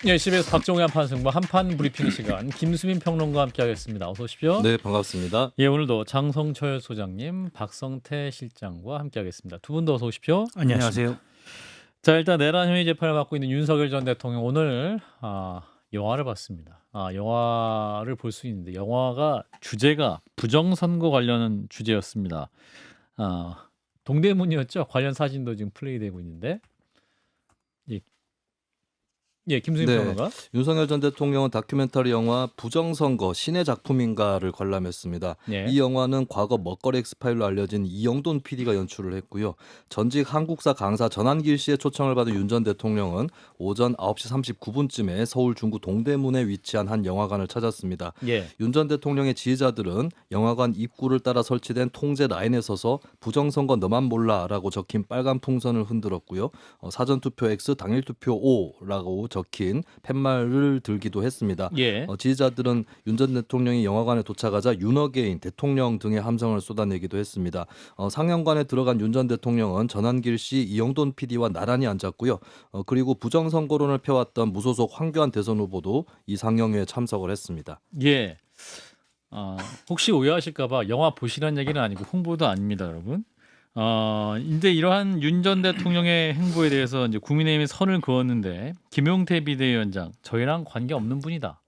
예, CBS 박정우의 한판 승부 한판 브리핑 시간 김수민 평론가와 함께하겠습니다. 어서 오십시오. 네, 반갑습니다. 예, 오늘도 장성철 소장님, 박성태 실장과 함께하겠습니다. 두 분 더 어서 오십시오. 안녕하세요. 자, 일단 내란 혐의 재판을 받고 있는 윤석열 전 대통령 오늘 영화를 봤습니다. 영화를 볼 수 있는데 영화가 주제가 부정선거 관련 주제였습니다. 동대문이었죠. 관련 사진도 지금 플레이되고 있는데. 예, 김수민 네, 평론가. 윤석열 전 대통령은 다큐멘터리 영화 부정선거 신의 작품인가를 관람했습니다. 예. 이 영화는 과거 먹거리 엑스파일로 알려진 이영돈 PD가 연출을 했고요. 전직 한국사 강사 전한길 씨의 초청을 받은 윤 전 대통령은 오전 9시 39분쯤에 서울 중구 동대문에 위치한 한 영화관을 찾았습니다. 예. 윤 전 대통령의 지지자들은 영화관 입구를 따라 설치된 통제 라인에 서서 부정선거 너만 몰라라고 적힌 빨간 풍선을 흔들었고요. 사전투표 X, 당일투표 O라고 적힌 팻말을 들기도 했습니다. 예. 지지자들은 윤 전 대통령이 영화관에 도착하자 윤어게인 대통령 등의 함성을 쏟아내기도 했습니다. 상영관에 들어간 윤 전 대통령은 전한길 씨, 이영돈 PD와 나란히 앉았고요. 그리고 부정선거론을 펴왔던 무소속 황교안 대선 후보도 이 상영회에 참석을 했습니다. 예. 혹시 오해하실까봐 영화 보시라는 얘기는 아니고 홍보도 아닙니다, 여러분. 이제 이러한 윤 전 대통령의 행보에 대해서 이제 국민의힘이 선을 그었는데 김용태 비대위원장 저희랑 관계 없는 분이다.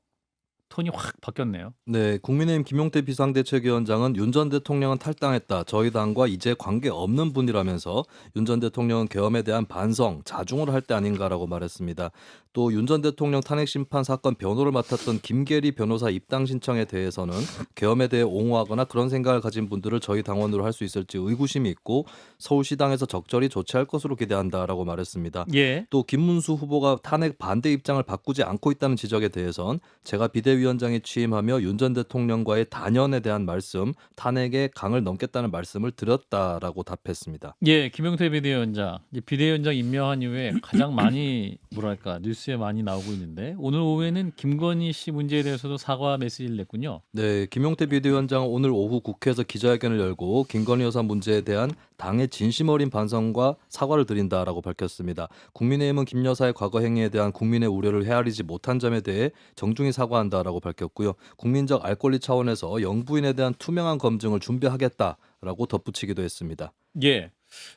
톤이 확 바뀌었네요. 네, 국민의힘 김용태 비상대책위원장은 윤 전 대통령은 탈당했다. 저희 당과 이제 관계 없는 분이라면서 윤 전 대통령은 계엄에 대한 반성, 자중을 할 때 아닌가라고 말했습니다. 또 윤 전 대통령 탄핵 심판 사건 변호를 맡았던 김계리 변호사 입당 신청에 대해서는 계엄에 대해 옹호하거나 그런 생각을 가진 분들을 저희 당원으로 할 수 있을지 의구심이 있고 서울시당에서 적절히 조치할 것으로 기대한다라고 말했습니다. 예. 또 김문수 후보가 탄핵 반대 입장을 바꾸지 않고 있다는 지적에 대해선 제가 비대위원장에 취임하며 윤 전 대통령과의 단연에 대한 말씀, 탄핵의 강을 넘겠다는 말씀을 드렸다라고 답했습니다. 예, 김용태 비대위원장. 이제 비대위원장 임명한 이후에 가장 많이 뭐랄까 뉴스에 많이 나오고 있는데 오늘 오후에는 김건희 씨 문제에 대해서도 사과 메시지를 냈군요. 네, 김용태 비대위원장은 오늘 오후 국회에서 기자회견을 열고 김건희 여사 문제에 대한 당의 진심 어린 반성과 사과를 드린다라고 밝혔습니다. 국민의힘은 김 여사의 과거 행위에 대한 국민의 우려를 헤아리지 못한 점에 대해 정중히 사과한다라고 밝혔고요. 국민적 알 권리 차원에서 영부인에 대한 투명한 검증을 준비하겠다라고 덧붙이기도 했습니다. 예.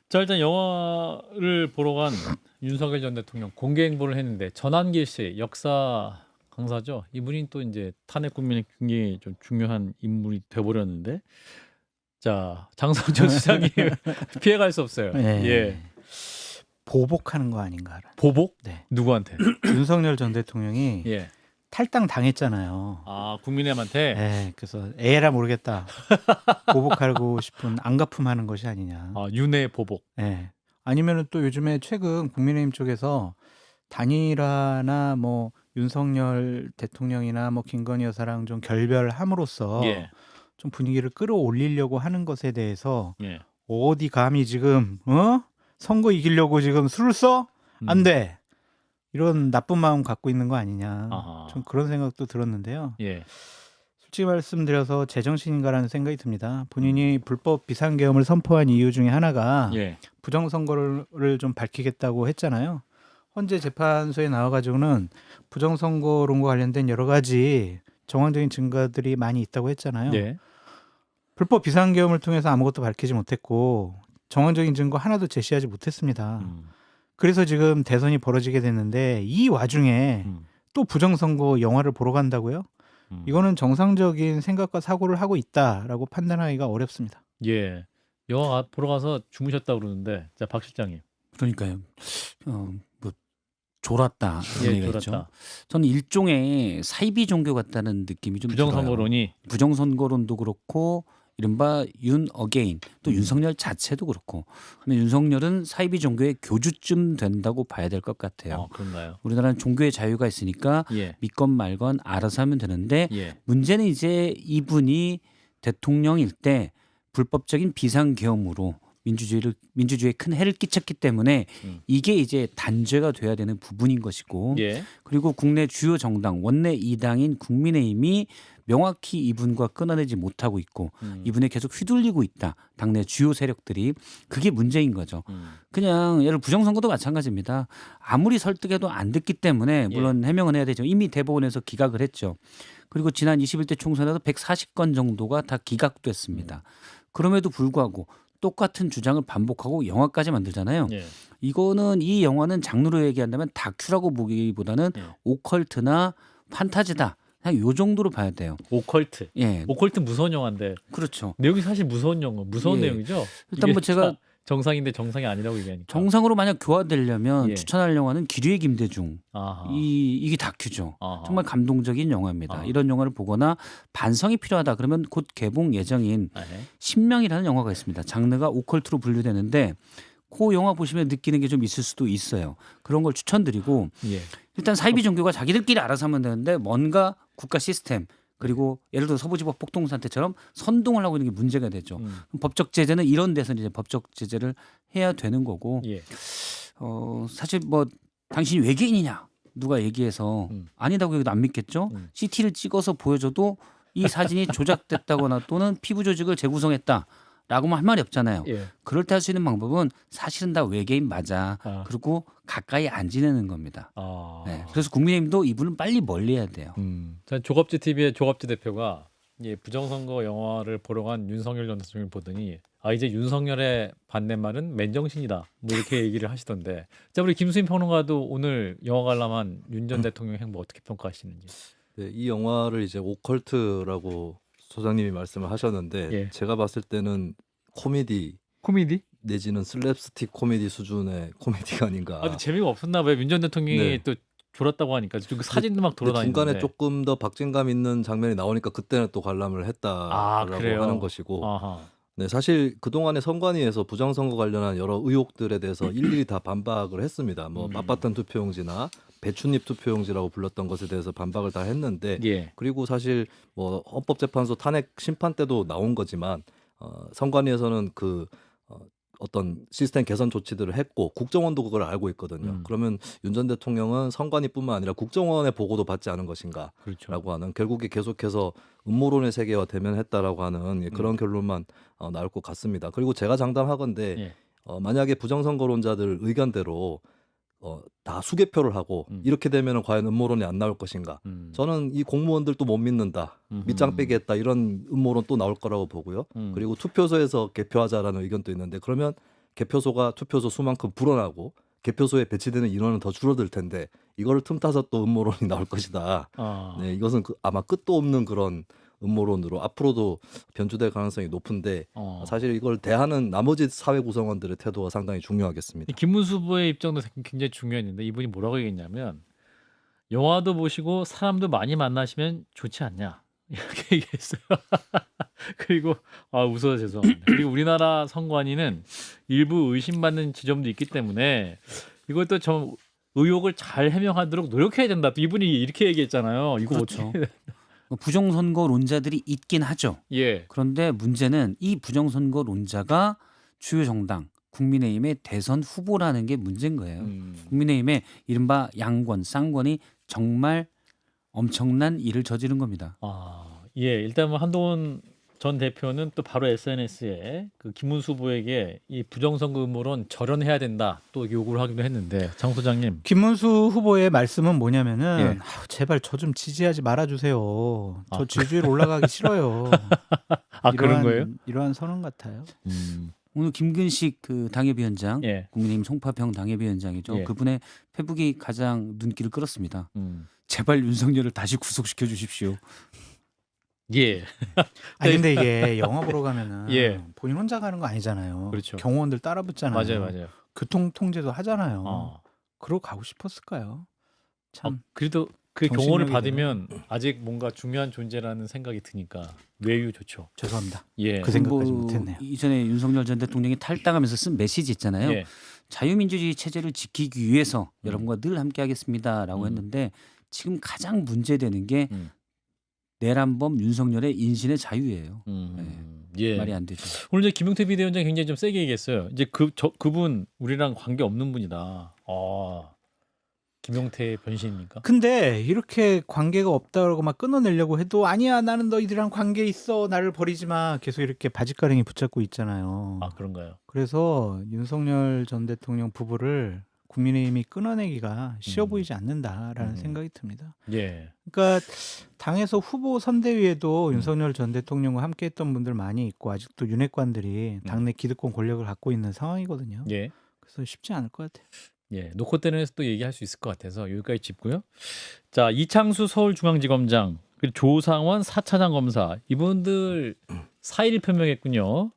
자, 일단 영화를 보러 간 윤석열 전 대통령 공개 행보를 했는데 전한길 씨 역사 강사죠. 이분이 또 이제 탄핵 국민의 굉장히 좀 중요한 인물이 돼버렸는데, 자 장성철 수장이 피해갈 수 없어요. 네. 예. 보복하는 거 아닌가. 보복? 네. 누구한테? 윤석열 전 대통령이 예. 탈당 당했잖아요. 국민의힘한테. 네, 그래서 에라 모르겠다. 보복하고 싶은 안갚음하는 것이 아니냐. 윤회 보복. 네. 아니면은 또 요즘에 최근 국민의힘 쪽에서 단일화나 뭐 윤석열 대통령이나 뭐 김건희 여사랑 좀 결별함으로써 예. 좀 분위기를 끌어올리려고 하는 것에 대해서 예. 어디 감히 지금 선거 이기려고 지금 술을 써? 안 돼. 이런 나쁜 마음 갖고 있는 거 아니냐. 아하. 좀 그런 생각도 들었는데요. 예. 솔직히 말씀드려서 제정신인가라는 생각이 듭니다. 본인이 불법 비상계엄을 선포한 이유 중에 하나가 예. 부정선거를 좀 밝히겠다고 했잖아요. 헌재 재판소에 나와가지고는 부정선거론과 관련된 여러 가지 정황적인 증거들이 많이 있다고 했잖아요. 예. 불법 비상계엄을 통해서 아무것도 밝히지 못했고 정황적인 증거 하나도 제시하지 못했습니다. 그래서 지금 대선이 벌어지게 됐는데 이 와중에 또 부정선거 영화를 보러 간다고요? 이거는 정상적인 생각과 사고를 하고 있다라고 판단하기가 어렵습니다. 예. 영화 보러 가서 주무셨다 그러는데, 자 박 실장님. 그러니까요. 뭐 졸았다 예, 이런 얘기가 졸았다. 있죠. 저는 일종의 사이비 종교 같다는 느낌이 좀 부정선거론이. 들어요. 부정선거론도 그렇고 이른바 윤 어게인 또 윤석열 자체도 그렇고. 근데 윤석열은 사이비 종교의 교주쯤 된다고 봐야 될 것 같아요. 그런가요? 우리나라는 종교의 자유가 있으니까 예. 믿건 말건 알아서 하면 되는데 예. 문제는 이제 이분이 대통령일 때 불법적인 비상계엄으로 민주주의에 큰 해를 끼쳤기 때문에 이게 이제 단죄가 돼야 되는 부분인 것이고 예. 그리고 국내 주요 정당 원내 2당인 국민의힘이 명확히 이분과 끊어내지 못하고 있고 이분에 계속 휘둘리고 있다. 당내 주요 세력들이 그게 문제인 거죠. 그냥 예를 부정선거도 마찬가지입니다. 아무리 설득해도 안 듣기 때문에 물론 해명은 해야 되죠. 이미 대법원에서 기각을 했죠. 그리고 지난 21대 총선에도 140건 정도가 다 기각됐습니다. 그럼에도 불구하고 똑같은 주장을 반복하고 영화까지 만들잖아요. 예. 이거는 이 영화는 장르로 얘기한다면 다큐라고 보기보다는 예. 오컬트나 판타지다. 그냥 요 정도로 봐야 돼요. 오컬트. 예, 오컬트 무서운 영화인데 그렇죠. 내용이 사실 무서운 영화, 무서운 예. 내용이죠. 일단 이게 뭐 제가 정상인데 정상이 아니라고 얘기하니까. 정상으로 만약 교화되려면 예. 추천할 영화는 기류의 김대중. 아하. 이게 다큐죠. 아하. 정말 감동적인 영화입니다. 아. 이런 영화를 보거나 반성이 필요하다 그러면 곧 개봉 예정인 네. 신명이라는 영화가 있습니다. 장르가 오컬트로 분류되는데 그 영화 보시면 느끼는 게 좀 있을 수도 있어요. 그런 걸 추천드리고 예. 일단 사이비 종교가 자기들끼리 알아서 하면 되는데 뭔가 국가 시스템 그리고 예를 들어 서부지법 폭동 사태처럼 선동을 하고 있는 게 문제가 되죠. 그럼 법적 제재는 이런 데서는 이제 법적 제재를 해야 되는 거고 예. 사실 뭐 당신이 외계인이냐 누가 얘기해서 아니다고 해도 안 믿겠죠. CT를 찍어서 보여줘도 이 사진이 조작됐다거나 또는 피부 조직을 재구성했다라고만 할 말이 없잖아요. 예. 그럴 때 할 수 있는 방법은 사실은 다 외계인 맞아. 아. 그리고 가까이 안 지내는 겁니다. 아. 네. 그래서 국민의힘도 이분은 빨리 멀리해야 돼요. 전 조갑지 TV의 조갑지 대표가 예, 부정선거 영화를 보러 간 윤석열 전 대통령을 보더니 이제 윤석열의 반대말은 맨정신이다. 뭐 이렇게 얘기를 하시던데. 자, 우리 김수인 평론가도 오늘 영화 관람한 윤 전 대통령 행보 어떻게 평가하시는지. 네, 이 영화를 이제 오컬트라고 소장님이 말씀을 하셨는데 예. 제가 봤을 때는 코미디 코미디? 내지는 슬랩스틱 코미디 수준의 코미디가 아닌가. 근데 재미가 없었나 봐요. 윤 전 대통령이 네. 또 졸았다고 하니까 그 사진도 막 근데 돌아다니는데. 중간에 조금 더 박진감 있는 장면이 나오니까 그때는 또 관람을 했다라고 그래요? 하는 것이고 아하. 네, 사실 그동안에 선관위에서 부정선거 관련한 여러 의혹들에 대해서 일일이 다 반박을 했습니다. 뭐 빳빳한 투표용지나 배춧잎 투표용지라고 불렀던 것에 대해서 반박을 다 했는데 예. 그리고 사실 뭐 헌법재판소 탄핵 심판 때도 나온 거지만 선관위에서는 어떤 시스템 개선 조치들을 했고 국정원도 그걸 알고 있거든요. 그러면 윤 전 대통령은 선관위뿐만 아니라 국정원의 보고도 받지 않은 것인가라고 그렇죠. 하는 결국에 계속해서 음모론의 세계와 대면했다라고 하는 그런 결론만 나올 것 같습니다. 그리고 제가 장담하건대 예. 만약에 부정선거론자들 의견대로 다 수개표를 하고 이렇게 되면 과연 음모론이 안 나올 것인가? 저는 이 공무원들도 못 믿는다, 밑장 빼기 했다 이런 음모론 또 나올 거라고 보고요. 그리고 투표소에서 개표하자라는 의견도 있는데 그러면 개표소가 투표소 수만큼 불어나고 개표소에 배치되는 인원은 더 줄어들 텐데 이거를 틈타서 또 음모론이 나올 것이다. 네, 이것은 아마 끝도 없는 그런 음모론으로 앞으로도 변주될 가능성이 높은데 사실 이걸 대하는 나머지 사회 구성원들의 태도가 상당히 중요하겠습니다. 김문수 후보의 입장도 굉장히 중요했는데 이분이 뭐라고 얘기했냐면 영화도 보시고 사람도 많이 만나시면 좋지 않냐 이렇게 얘기했어요. 그리고 웃어서 죄송합니다. 그리고 우리나라 선관위는 일부 의심받는 지점도 있기 때문에 이것도 좀 의혹을 잘 해명하도록 노력해야 된다. 또 이분이 이렇게 얘기했잖아요. 이거 그렇죠. 어떻게? 부정선거론자들이 있긴 하죠. 예. 그런데 문제는 이 부정선거론자가 주요 정당 국민의힘의 대선 후보라는 게 문제인 거예요. 국민의힘의 이른바 양권, 쌍권이 정말 엄청난 일을 저지른 겁니다. 예. 일단 뭐 한동훈 전 대표는 또 바로 SNS에 그 김문수 후보에게 이 부정선거 음모론 절연해야 된다 또 요구를 하기도 했는데 장 소장님. 김문수 후보의 말씀은 뭐냐면은 예. 제발 저 좀 지지하지 말아주세요. 저 지지율 올라가기 싫어요. 그런 거예요? 이러한 선언 같아요. 오늘 김근식 그 당협위원장, 예. 국민의힘 송파평 당협위원장이죠. 예. 그분의 페북이 가장 눈길을 끌었습니다. 음. 제발 윤석열을 다시 구속시켜 주십시오. 예. 아니 근데 이게 영화 보러 가면은 예. 본인 혼자 가는 거 아니잖아요. 그렇죠. 경호원들 따라 붙잖아요. 맞아요. 교통 통제도 하잖아요. 어. 그러고 가고 싶었을까요? 참 그래도 그 정신력이 경호를 받으면 아직 뭔가 중요한 존재라는 생각이 드니까 외유 좋죠. 죄송합니다. 예. 그 생각까지 못했네요. 이전에 윤석열 전 대통령이 탈당하면서 쓴 메시지 있잖아요. 예. 자유민주주의 체제를 지키기 위해서 여러분과 늘 함께하겠습니다라고 했는데 지금 가장 문제되는 게 내란범 윤석열의 인신의 자유예요. 예. 말이 안 되죠. 오늘 이제 김용태 비대위원장이 굉장히 좀 세게 얘기했어요. 이제 그분 우리랑 관계 없는 분이다. 김용태의 변신입니까? 근데 이렇게 관계가 없다고 막 끊어내려고 해도 아니야 나는 너희들이랑 관계 있어 나를 버리지 마 계속 이렇게 바짓가랑이 붙잡고 있잖아요. 아 그런가요? 그래서 윤석열 전 대통령 부부를 국민의힘이 끊어내기가 쉬워 보이지 않는다라는 생각이 듭니다. 예. 그러니까 당에서 후보 선대위에도 윤석열 전 대통령과 함께했던 분들 많이 있고 아직도 윤핵관들이 당내 기득권 권력을 갖고 있는 상황이거든요. 예. 그래서 쉽지 않을 것 같아요. 예. 놓고 때려내서 또 얘기할 수 있을 것 같아서 여기까지 짚고요. 자 이창수 서울중앙지검장 그리고 조상원 4차장 검사 이분들 사의를 표명했군요.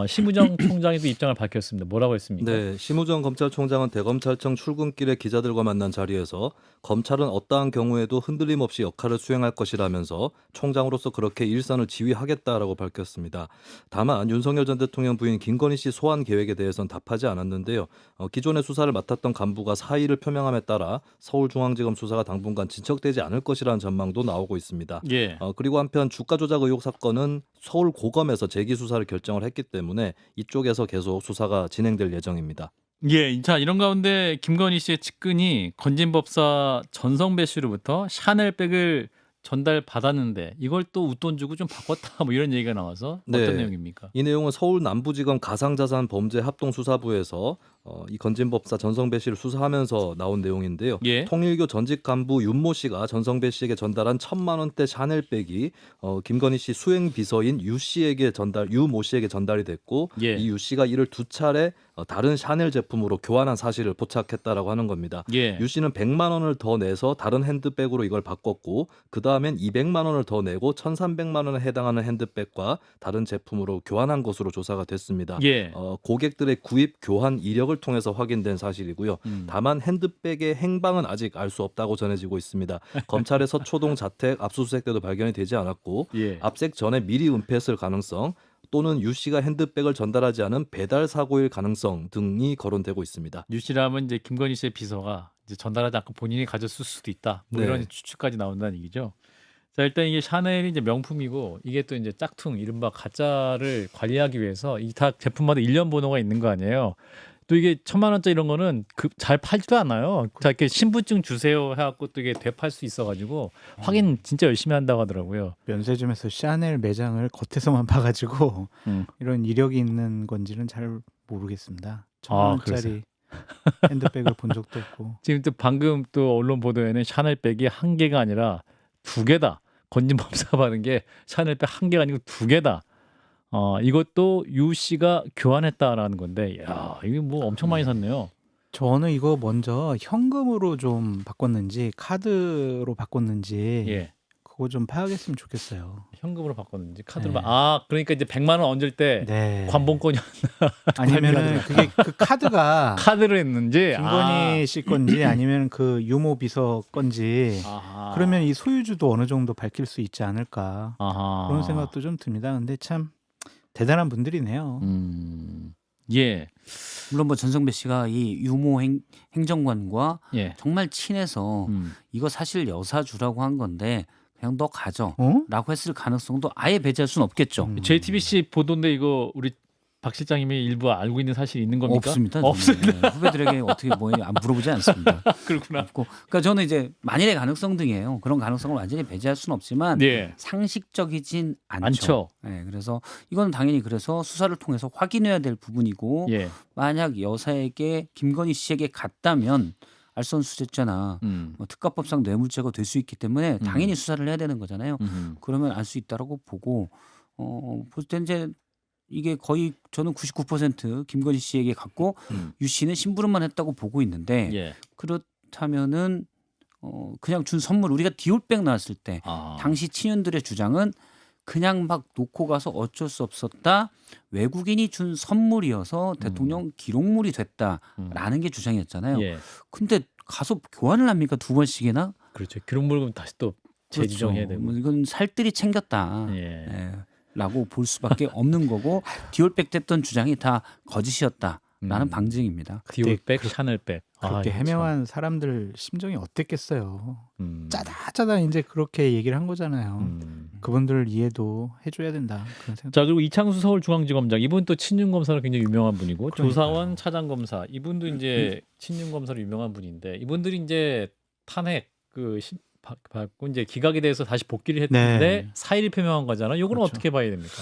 심우정 총장이 또 입장을 밝혔습니다. 뭐라고 했습니까? 네, 심우정 검찰총장은 대검찰청 출근길에 기자들과 만난 자리에서 검찰은 어떠한 경우에도 흔들림 없이 역할을 수행할 것이라면서 총장으로서 그렇게 일선을 지휘하겠다라고 밝혔습니다. 다만 윤석열 전 대통령 부인 김건희 씨 소환 계획에 대해서는 답하지 않았는데요. 기존의 수사를 맡았던 간부가 사의를 표명함에 따라 서울중앙지검 수사가 당분간 진척되지 않을 것이라는 전망도 나오고 있습니다. 예. 그리고 한편 주가 조작 의혹 사건은 서울고검에서 재기 수사를 결정을 했기 때문에 이쪽에서 계속 수사가 진행될 예정입니다. 예. 자 이런 가운데 김건희 씨의 측근이 건진법사 전성배 씨로부터 샤넬백을 전달받았는데 이걸 또 웃돈 주고 좀 바꿨다 뭐 이런 얘기가 나와서 어떤 네. 내용입니까? 이 내용은 서울 남부지검 가상자산 범죄 합동수사부에서 이 건진법사 전성배 씨를 수사하면서 나온 내용인데요. 예. 통일교 전직 간부 윤모 씨가 전성배 씨에게 전달한 1,000만 원대 샤넬백이 김건희 씨 수행 비서인 유 모 씨에게 전달이 됐고 예. 이 유 씨가 이를 두 차례 다른 샤넬 제품으로 교환한 사실을 포착했다라고 하는 겁니다. 예. 유 씨는 100만 원을 더 내서 다른 핸드백으로 이걸 바꿨고 그 다음엔 200만 원을 더 내고 1,300만 원에 해당하는 핸드백과 다른 제품으로 교환한 것으로 조사가 됐습니다. 예. 고객들의 구입 교환 이력을 통해서 확인된 사실이고요. 다만 핸드백의 행방은 아직 알 수 없다고 전해지고 있습니다. 검찰의 서초동 자택 압수수색 때도 발견이 되지 않았고 예. 압색 전에 미리 은폐했을 가능성 또는 유 씨가 핸드백을 전달하지 않은 배달 사고일 가능성 등이 거론되고 있습니다. 유 씨라면 이제 김건희 씨의 비서가 이제 전달하지 않고 본인이 가졌을 수도 있다. 뭐 네. 이런 추측까지 나온다는 얘기죠. 자 일단 이게 샤넬이 이제 명품이고 이게 또 이제 짝퉁 이른바 가짜를 관리하기 위해서 이 다 제품마다 일련 번호가 있는 거 아니에요. 또 이게 1,000만 원짜리 이런 거는 잘 팔지도 않아요. 자 이렇게 신분증 주세요 해갖고 또 이게 되팔 수 있어가지고 확인 진짜 열심히 한다고 하더라고요. 면세점에서 샤넬 매장을 겉에서만 봐가지고 이런 이력이 있는 건지는 잘 모르겠습니다. 1,000만 그러세요? 원짜리 핸드백을 본 적도 없고. 지금 또 방금 또 언론 보도에는 샤넬백이 한 개가 아니라 두 개다. 건진법사 받은 게 샤넬백 한 개가 아니고 두 개다. 이것도 유 씨가 교환했다라는 건데, 야 이게 뭐 엄청 많이 샀네요. 저는 이거 먼저 현금으로 좀 바꿨는지 카드로 바꿨는지 예, 그거 좀 파악했으면 좋겠어요. 현금으로 바꿨는지 카드로. 네. 그러니까 이제 100만 원 얹을 때 네. 관봉권이 아니면은 그게 그 카드가 카드로 했는지. 김건희 씨 건지 아니면 그 유모 비서 건지 아하. 그러면 이 소유주도 어느 정도 밝힐 수 있지 않을까 아하. 그런 생각도 좀 듭니다. 근데 참 대단한 분들이네요. 예, 물론 뭐 전성배 씨가 이 유모 행정관과 예. 정말 친해서 이거 사실 여사주라고 한 건데 그냥 너 가져 어? 라고 했을 가능성도 아예 배제할 수는 없겠죠. JTBC 보도인데 이거 우리 박 실장님이 일부 알고 있는 사실이 있는 겁니까? 없습니다. 없습니다. 저는. 네, 후배들에게 어떻게 안 물어보지 않습니다. 그렇구나. 없고. 그러니까 저는 이제 만일의 가능성 등이에요. 그런 가능성을 완전히 배제할 수는 없지만 예. 상식적이진 않죠. 않죠. 네, 그래서 이건 당연히 그래서 수사를 통해서 확인해야 될 부분이고 예. 만약 여사에게 김건희 씨에게 갔다면 알선수재죄나 뭐 특가법상 뇌물죄가 될 수 있기 때문에 당연히 수사를 해야 되는 거잖아요. 그러면 알 수 있다라고 보고 볼 때 이제 이게 거의 저는 99% 김건희 씨에게 갔고 유 씨는 심부름만 했다고 보고 있는데 예. 그렇다면은 그냥 준 선물 우리가 디올백 나왔을 때 당시 친윤들의 주장은 그냥 막 놓고 가서 어쩔 수 없었다. 외국인이 준 선물이어서 대통령 기록물이 됐다라는 게 주장이었잖아요. 예. 근데 가서 교환을 합니까? 두 번씩이나? 그렇죠. 기록물금 다시 또 재지정해야 되고. 뭐 이건 살뜰히 챙겼다. 예. 예, 라고 볼 수밖에 없는 거고 디올백 됐던 주장이 다 거짓이었다라는 방증입니다. 디올백, 샤넬백. 그렇게 이거 해명한 사람들 심정이 어땠겠어요. 참. 짜다 이제 그렇게 얘기를 한 거잖아요. 그분들 이해도 해줘야 된다 그런 생각. 자, 그리고 이창수 서울중앙지검장 이분 또 친윤 검사로 굉장히 유명한 분이고 그러니까요. 조사원 차장검사 이분도 이제 친윤 검사로 유명한 분인데 이분들이 이제 탄핵 받고 이제 기각에 대해서 다시 복귀를 했는데 네. 사의를 표명한 거잖아요. 이거는 그렇죠. 어떻게 봐야 됩니까?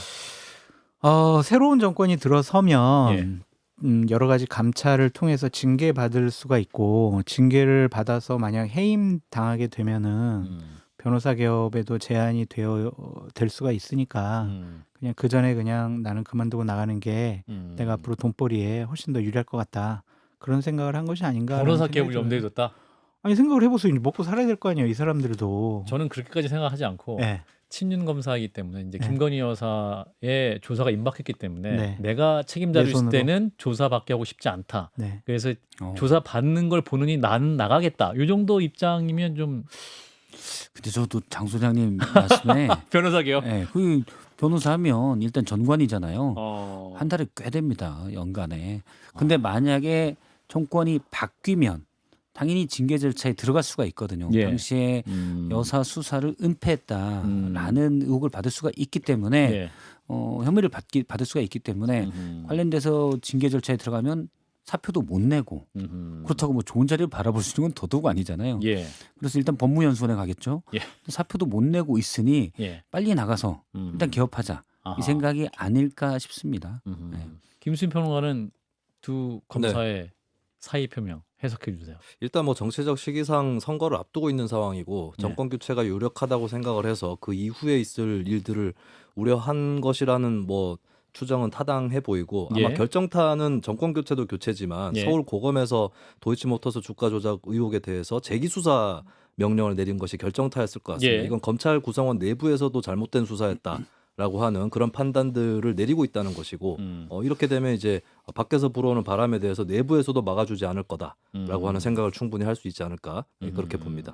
새로운 정권이 들어서면 예. 여러 가지 감찰을 통해서 징계받을 수가 있고 징계를 받아서 만약 해임 당하게 되면은 변호사 개업에도 제한이 될 수가 있으니까 그냥 그 전에 그냥 나는 그만두고 나가는 게 내가 앞으로 돈벌이에 훨씬 더 유리할 것 같다 그런 생각을 한 것이 아닌가. 변호사 개업을 염두에 뒀다. 아니 생각을 해보세요. 먹고 살아야 될 거 아니에요 이 사람들도. 저는 그렇게까지 생각하지 않고 네. 친윤 검사이기 때문에 이제 네. 김건희 여사의 조사가 임박했기 때문에 네. 내가 책임자로 내 있을 손으로. 때는 조사 받게 하고 싶지 않다. 네. 그래서 어. 조사 받는 걸 보느니 나는 나가겠다. 이 정도 입장이면 좀 근데 저도 장 소장님 말씀에 변호사 개업. 예, 그 변호사하면 일단 전관이잖아요. 어. 한 달에 꽤 됩니다. 연간에. 근데 만약에 정권이 바뀌면 당연히 징계 절차에 들어갈 수가 있거든요. 예. 당시에 여사 수사를 은폐했다라는 의혹을 받을 수가 있기 때문에 예. 혐의를 받을 수가 있기 때문에 관련돼서 징계 절차에 들어가면 사표도 못 내고 그렇다고 뭐 좋은 자리를 바라볼 수 있는 건 더더욱 아니잖아요. 예. 그래서 일단 법무연수원에 가겠죠. 예. 사표도 못 내고 있으니 예. 빨리 나가서 일단 개업하자 아하. 이 생각이 아닐까 싶습니다. 네. 김수인 평론가는 두 검사의 사의 표명 해석해 주세요. 일단 뭐 정치적 시기상 선거를 앞두고 있는 상황이고 정권 교체가 유력하다고 생각을 해서 그 이후에 있을 일들을 우려한 것이라는 뭐 추정은 타당해 보이고 아마 예. 결정타는 정권 교체도 교체지만 예. 서울 고검에서 도이치모터스 주가 조작 의혹에 대해서 재기 수사 명령을 내린 것이 결정타였을 것 같습니다. 예. 이건 검찰 구성원 내부에서도 잘못된 수사였다라고 하는 그런 판단들을 내리고 있다는 것이고 이렇게 되면 이제 밖에서 불어오는 바람에 대해서 내부에서도 막아주지 않을 거다라고 하는 생각을 충분히 할 수 있지 않을까 그렇게 봅니다.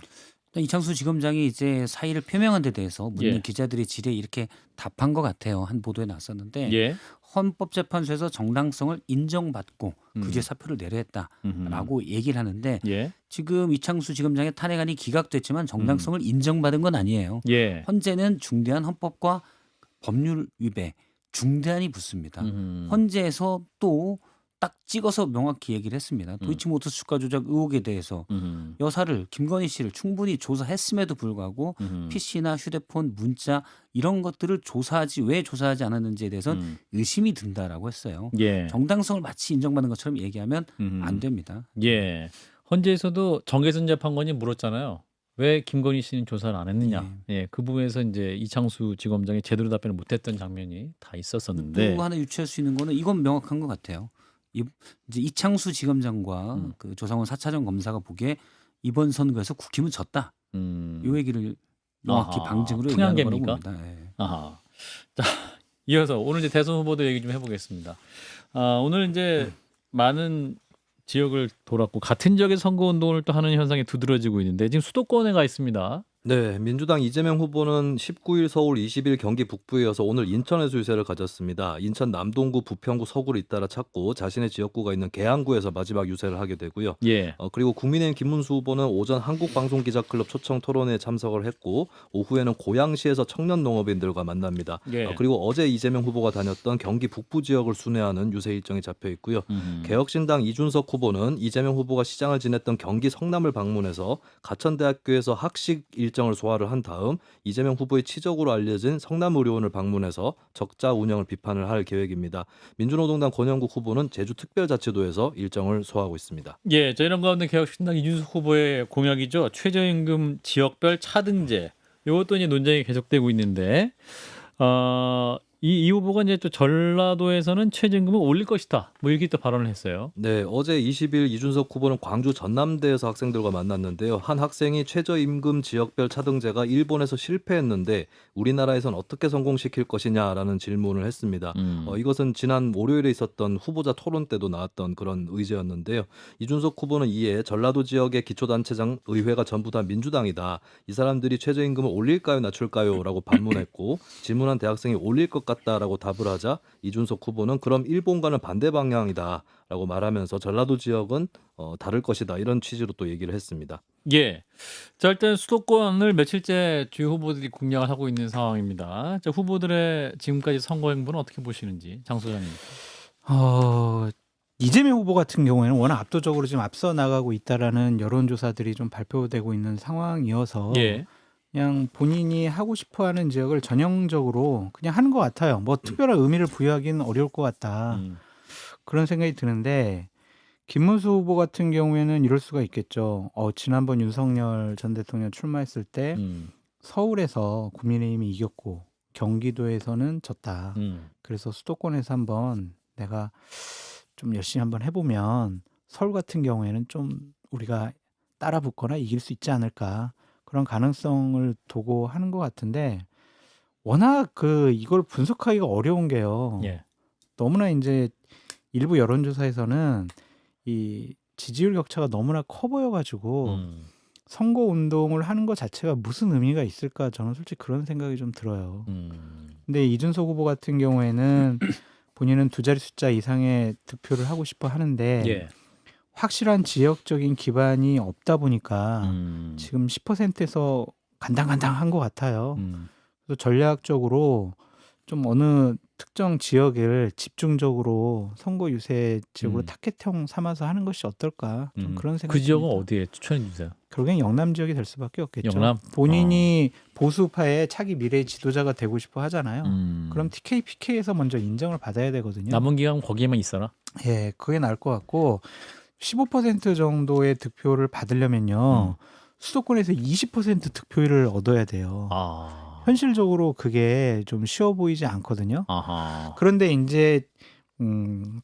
이창수 지검장이 이제 사의를 표명한 데 대해서 묻는 예. 기자들의 질의에 이렇게 답한 것 같아요. 한 보도에 나왔었는데 예. 헌법재판소에서 정당성을 인정받고 그제 사표를 내려 했다라고 얘기를 하는데 예. 지금 이창수 지검장의 탄핵안이 기각됐지만 정당성을 인정받은 건 아니에요. 예. 헌재는 중대한 헌법과 법률 위배, 중대한이 붙습니다. 헌재에서 또 딱 찍어서 명확히 얘기를 했습니다. 도이치모터스 주가 조작 의혹에 대해서 여사를 김건희 씨를 충분히 조사했음에도 불구하고 PC나 휴대폰, 문자 이런 것들을 왜 조사하지 않았는지에 대해서는 의심이 든다라고 했어요. 예. 정당성을 마치 인정받는 것처럼 얘기하면 안 됩니다. 예. 헌재에서도 정계선 재판관이 물었잖아요. 왜 김건희 씨는 조사를 안 했느냐. 예. 그 부분에서 이제 이창수 지검장이 제대로 답변을 못했던 장면이 다 있었었는데. 또 하나 유추할 수 있는 거는 이건 명확한 것 같아요. 이제 이창수 지검장과 그 조상원 4차전 검사가 보기에 이번 선거에서 국힘은 졌다. 이 얘기를 명확히 아하, 방증으로 얘기하는 거라고 풍향계입니까? 봅니다. 예. 아하. 자, 이어서 오늘 이제 대선 후보도 얘기 좀 해보겠습니다. 오늘 이제 많은 지역을 돌았고 같은 지역의 선거 운동을 또 하는 현상이 두드러지고 있는데 지금 수도권에 가 있습니다. 네, 민주당 이재명 후보는 19일 서울, 20일 경기 북부에 이어서 오늘 인천에서 유세를 가졌습니다. 인천 남동구, 부평구, 서구를 잇따라 찾고 자신의 지역구가 있는 계양구에서 마지막 유세를 하게 되고요. 예. 그리고 국민의힘 김문수 후보는 오전 한국방송기자클럽 초청 토론회에 참석을 했고 오후에는 고양시에서 청년 농업인들과 만납니다. 예. 그리고 어제 이재명 후보가 다녔던 경기 북부 지역을 순회하는 유세 일정이 잡혀 있고요. 개혁신당 이준석 후보는 이재명 후보가 시장을 지냈던 경기 성남을 방문해서 가천대학교에서 학식 일정을 소화를 한 다음 이재명 후보의 치적으로 알려진 성남의료원을 방문해서 적자 운영을 비판을 할 계획입니다. 민주노동당 권영국 후보는 제주특별자치도에서 일정을 소화하고 있습니다. 예, 저희랑 가운데 개혁신당 이준석 후보의 공약이죠. 최저임금 지역별 차등제. 이것도 이제 논쟁이 계속되고 있는데, 이 후보가 이제 또 전라도에서는 최저임금을 올릴 것이다. 뭐 이렇게 또 발언을 했어요. 네, 어제 20일 이준석 후보는 광주 전남대에서 학생들과 만났는데요. 한 학생이 최저임금 지역별 차등제가 일본에서 실패했는데 우리나라에선 어떻게 성공시킬 것이냐라는 질문을 했습니다. 이것은 지난 월요일에 있었던 후보자 토론 때도 나왔던 그런 의제였는데요. 이준석 후보는 이에 전라도 지역의 기초단체장 의회가 전부 다 민주당이다. 이 사람들이 최저임금을 올릴까요, 낮출까요? 라고 반문했고 질문한 대학생이 올릴 것 같다라고 답을 하자 이준석 후보는 그럼 일본과는 반대 방향이다라고 말하면서 전라도 지역은 다를 것이다 이런 취지로 또 얘기를 했습니다. 예. 자, 일단 수도권을 며칠째 주요 후보들이 공략을 하고 있는 상황입니다. 자, 후보들의 지금까지 선거 행보는 어떻게 보시는지 장 소장님. 이재명 후보 같은 경우에는 워낙 압도적으로 지금 앞서 나가고 있다라는 여론조사들이 좀 발표되고 있는 상황이어서 예. 그냥 본인이 하고 싶어하는 지역을 전형적으로 그냥 하는 것 같아요. 뭐 특별한 의미를 부여하기는 어려울 것 같다. 음. 그런 생각이 드는데 김문수 후보 같은 경우에는 이럴 수가 있겠죠. 지난번 윤석열 전 대통령 출마했을 때 음. 서울에서 국민의힘이 이겼고 경기도에서는 졌다. 그래서 수도권에서 한번 내가 좀 열심히 한번 해보면 서울 같은 경우에는 좀 우리가 따라붙거나 이길 수 있지 않을까 그런 가능성을 두고 하는 것 같은데 워낙 이걸 분석하기가 어려운 게요. 예. 너무나 이제 일부 여론조사에서는 이 지지율 격차가 너무나 커 보여가지고 선거 운동을 하는 것 자체가 무슨 의미가 있을까 저는 솔직히 그런 생각이 좀 들어요. 근데 이준석 후보 같은 경우에는 본인은 두 자리 숫자 이상의 득표를 하고 싶어 하는데 예. 확실한 지역적인 기반이 없다 보니까 지금 10%에서 간당간당한 것 같아요. 그래서 전략적으로 좀 어느 특정 지역을 집중적으로 선거 유세 지역으로 타겟형 삼아서 하는 것이 어떨까 좀 그런 생각이 그 지역은 듭니다. 어디에 추천해 주세요? 결국엔 영남 지역이 될 수밖에 없겠죠. 영남? 본인이 보수파의 차기 미래의 지도자가 되고 싶어 하잖아요. 그럼 TK, PK에서 먼저 인정을 받아야 되거든요. 남은 기간 거기에만 있어라. 예, 그게 나을 것 같고 15% 정도의 득표를 받으려면요. 수도권에서 20% 득표율을 얻어야 돼요. 현실적으로 그게 좀 쉬워 보이지 않거든요. 아하. 그런데 이제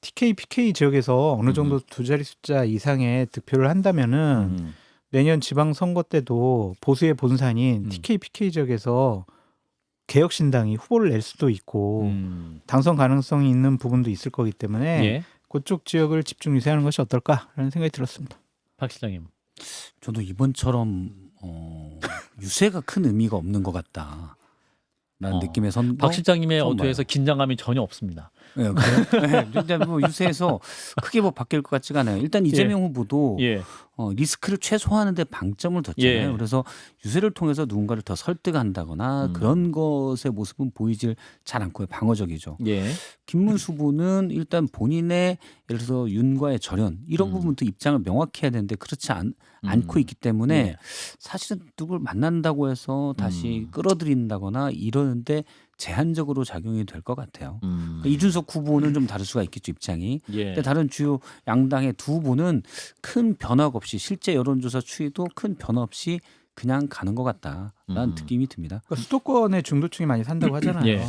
TK, PK 지역에서 어느 정도 두 자리 숫자 이상의 득표를 한다면은 내년 지방선거 때도 보수의 본산인 TK, PK 지역에서 개혁신당이 후보를 낼 수도 있고 당선 가능성이 있는 부분도 있을 거기 때문에 예. 그쪽 지역을 집중 유세하는 것이 어떨까라는 생각이 들었습니다. 박 시장님. 저도 이번처럼 유세가 큰 의미가 없는 것 같다라는 느낌의 선거. 박 실장님의 처음 어투에서 봐요. 긴장감이 전혀 없습니다. 네, 그래요? 네, 일단 뭐 유세에서 크게 뭐 바뀔 것 같지가 않아요. 일단 이재명 후보도 예. 리스크를 최소화하는 데 방점을 뒀잖아요. 예. 그래서 유세를 통해서 누군가를 더 설득한다거나 그런 것의 모습은 보이질 잘 않고요. 방어적이죠. 예. 김문수 후보는 일단 본인의 예를 들어서 윤과의 절연 이런 부분도 입장을 명확히 해야 되는데 그렇지 않고 있기 때문에 예. 사실은 누굴 만난다고 해서 다시 끌어들인다거나 이러는데 제한적으로 작용이 될 것 같아요. 그러니까 이준석 후보는 좀 다를 수가 있겠죠, 입장이. 예. 근데 다른 주요 양당의 두 후보는 큰 변화 없이 실제 여론조사 추이도 큰 변화 없이 그냥 가는 것 같다라는 느낌이 듭니다. 그러니까 수도권에 중도층이 많이 산다고 하잖아요. 예.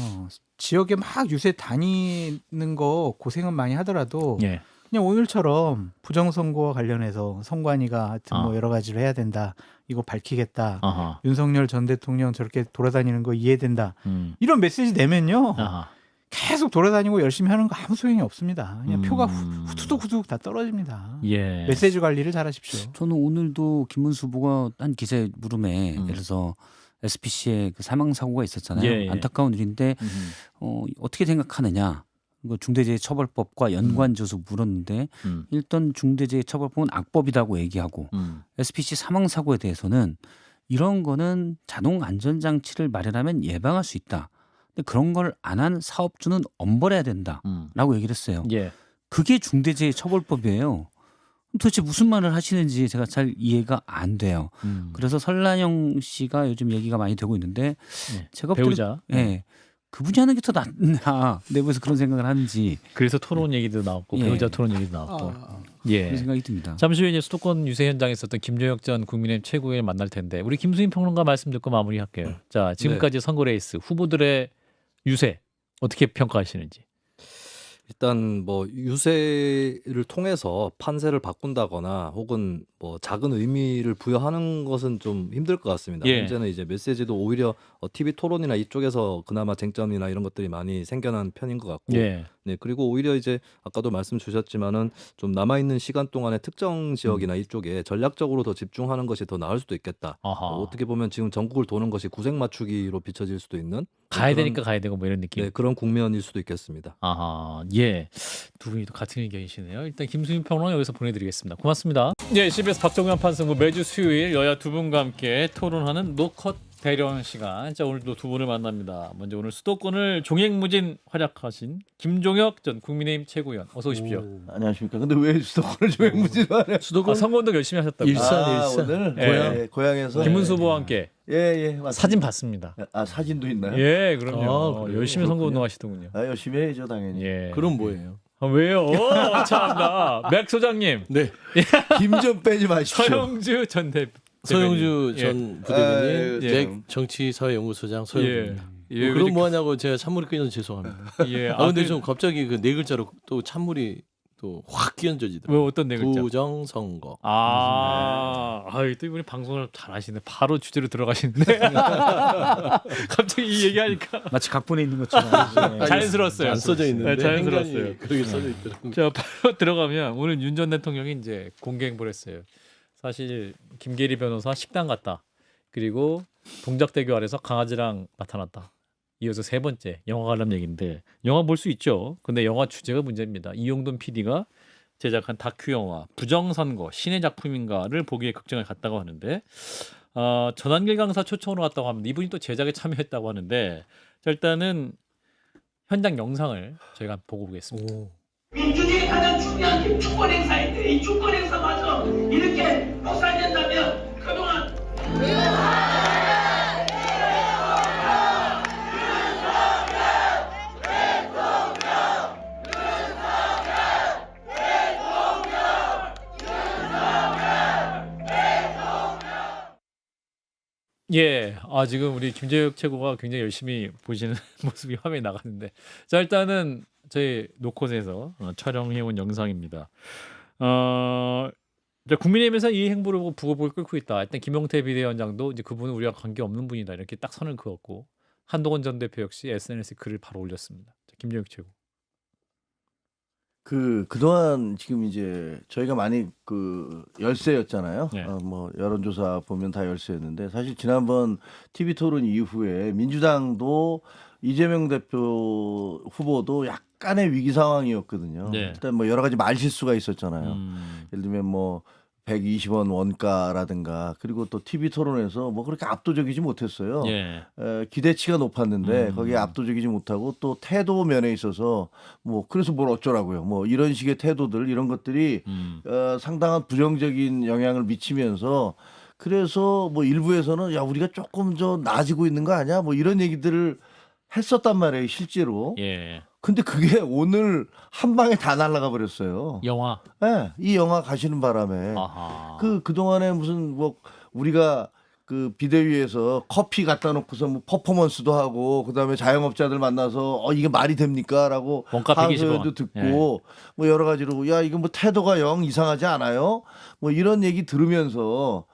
지역에 막 유세 다니는 거 고생은 많이 하더라도 예. 그냥 오늘처럼 부정선거와 관련해서 선관위가 하여튼 뭐 아. 여러 가지를 해야 된다. 이거 밝히겠다. 아하. 윤석열 전 대통령 저렇게 돌아다니는 거 이해된다. 이런 메시지 내면요. 아하. 계속 돌아다니고 열심히 하는 거 아무 소용이 없습니다. 그냥 표가 후두둑후두둑 다 떨어집니다. 예. 메시지 관리를 잘 하십시오. 저는 오늘도 김문수 후보가 한 기자의 물음에 예를 들어서 SPC의 그 사망 사고가 있었잖아요. 예, 예. 안타까운 일인데 어떻게 생각하느냐. 이거 중대재해처벌법과 연관져서 물었는데 일단 중대재해처벌법은 악법이라고 얘기하고 SPC 사망 사고에 대해서는 이런 거는 자동 안전장치를 마련하면 예방할 수 있다. 근데 그런 걸 안 한 사업주는 엄벌해야 된다라고 얘기를 했어요. 예. 그게 중대재해처벌법이에요. 도대체 무슨 말을 하시는지 제가 잘 이해가 안 돼요. 그래서 설란영 씨가 요즘 얘기가 많이 되고 있는데 예. 제가 볼 때는 배우자. 예. 그분이 하는 게 더 낫나 내부에서 그런 생각을 하는지 그래서 토론 얘기도 나왔고 예. 배우자 토론 얘기도 나왔고. 예. 그런 생각이 듭니다. 잠시 후에 이제 수도권 유세 현장에 있었던 김종혁 전 국민의힘 최고위원 만날 텐데 우리 김수인 평론가 말씀 듣고 마무리할게요. 자, 지금까지 선거 레이스 후보들의 유세 어떻게 평가하시는지. 일단 뭐 유세를 통해서 판세를 바꾼다거나 혹은 뭐 작은 의미를 부여하는 것은 좀 힘들 것 같습니다. 예. 현재는 이제 메시지도 오히려 TV 토론이나 이쪽에서 그나마 쟁점이나 이런 것들이 많이 생겨난 편인 것 같고, 예. 네, 그리고 오히려 이제 아까도 말씀 주셨지만은 좀 남아 있는 시간 동안에 특정 지역이나 이쪽에 전략적으로 더 집중하는 것이 더 나을 수도 있겠다. 아하. 어떻게 보면 지금 전국을 도는 것이 구색 맞추기로 비춰질 수도 있는 가야 그런- 되니까 가야 되고 뭐 이런 느낌. 네, 그런 국면일 수도 있겠습니다. 아하, 예. 두 분이 또 같은 의견이시네요. 일단 김수민 평론 여기서 보내드리겠습니다. 고맙습니다. 예, CBS 박정현 판승부 매주 수요일 여야 두 분과 함께 토론하는 노컷 대련 시간. 자, 오늘도 두 분을 만납니다. 먼저 오늘 수도권을 종횡무진 활약하신 김종혁 전 국민의힘 최고위원, 어서 오십시오. 안녕하십니까. 근데 왜 수도권을 조행무진하냐? 아, 선거운동 열심히 하셨다고. 일산. 오늘 예. 고향에서 김문수 후보와 함께 예, 맞습니다. 사진 봤습니다. 아, 사진도 있나요? 예, 그럼요. 아, 그래요? 열심히 선거운동 하시더군요. 아, 열심히 해야죠, 당연히. 예. 그럼 뭐예요? 아, 왜요? 참나. 맥 소장님, 네. 김 좀 빼지 마십시오. 서영주 전 대표. 서영주 예. 전 부대변인, 예. 넥 정치사회연구소장 서영주입니다. 예, 그럼 뭐 하냐고 제가 찬물이 끼어서 죄송합니다. 예. 아 근데 좀 갑자기 그 네 글자로 또 찬물이 또 확 왜 끼얹어지더라고요. 어떤 네 글자? 부정선거. 아유, 또 이분이 방송을 잘하시네. 바로 주제로 들어가시는데. 갑자기 이 얘기하니까 마치 각본에 있는 것처럼. 자연스러웠어요. 안 써져 있는데 네, 자연스러웠어요. 행간이 그렇게 써져 있더라고요. 자, 바로 들어가면 오늘 윤 전 대통령이 이제 공개 행보를 했어요. 사실 김계리 변호사 식당 갔다. 그리고 동작대교 아래서 강아지랑 나타났다. 이어서 세 번째 영화 관람 얘기인데 영화 볼 수 있죠. 근데 영화 주제가 문제입니다. 이용돈 PD가 제작한 다큐 영화 부정선거 신의 작품인가를 보기에 극장에 갔다고 하는데 전한길 강사 초청으로 갔다고 합니다. 이분이 또 제작에 참여했다고 하는데 자, 일단은 현장 영상을 저희가 보고 보겠습니다. 민주주의 가장 중요한 게 주권 행사인데 이 주권 행사마저 이렇게 복살된다면 그동안 예, 지금 우리 김재혁 최고가 굉장히 열심히 보시는 모습이 화면에 나갔는데, 자 일단은 저희 노컷에서 촬영해온 영상입니다. 자, 국민의힘에서 이 행보를 보고 부고를 끓고 있다. 일단 김용태 비대위원장도 이제 그분은 우리와 관계 없는 분이다 이렇게 딱 선을 그었고, 한동훈 전 대표 역시 SNS에 글을 바로 올렸습니다. 자, 김재혁 최고. 그동안 지금 이제 저희가 많이 열세였잖아요. 네. 뭐 여론조사 보면 다 열세였는데 사실 지난번 TV 토론 이후에 민주당도 이재명 대표 후보도 약간의 위기 상황이었거든요. 네. 일단 뭐 여러 가지 말실수가 있었잖아요. 음, 예를 들면 뭐 120원 원가라든가 그리고 또 TV 토론에서 뭐 그렇게 압도적이지 못했어요. 예, 기대치가 높았는데 음. 거기에 압도적이지 못하고 또 태도 면에 있어서 뭐 그래서 뭘 어쩌라고요. 뭐 이런 식의 태도들 이런 것들이 상당한 부정적인 영향을 미치면서 그래서 뭐 일부에서는 야 우리가 조금 더 나아지고 있는 거 아니야? 뭐 이런 얘기들을 했었단 말이에요 실제로. 예, 근데 그게 오늘 한 방에 다 날아가 버렸어요. 영화. 네, 이 영화 가시는 바람에 아하. 그동안에 무슨 뭐 우리가 그 비대위에서 커피 갖다 놓고서 뭐 퍼포먼스도 하고 그다음에 자영업자들 만나서 이게 말이 됩니까라고 원가 120원. 하소연도 듣고 뭐 여러 가지로 야 이거 뭐 태도가 영 이상하지 않아요? 뭐 이런 얘기 들으면서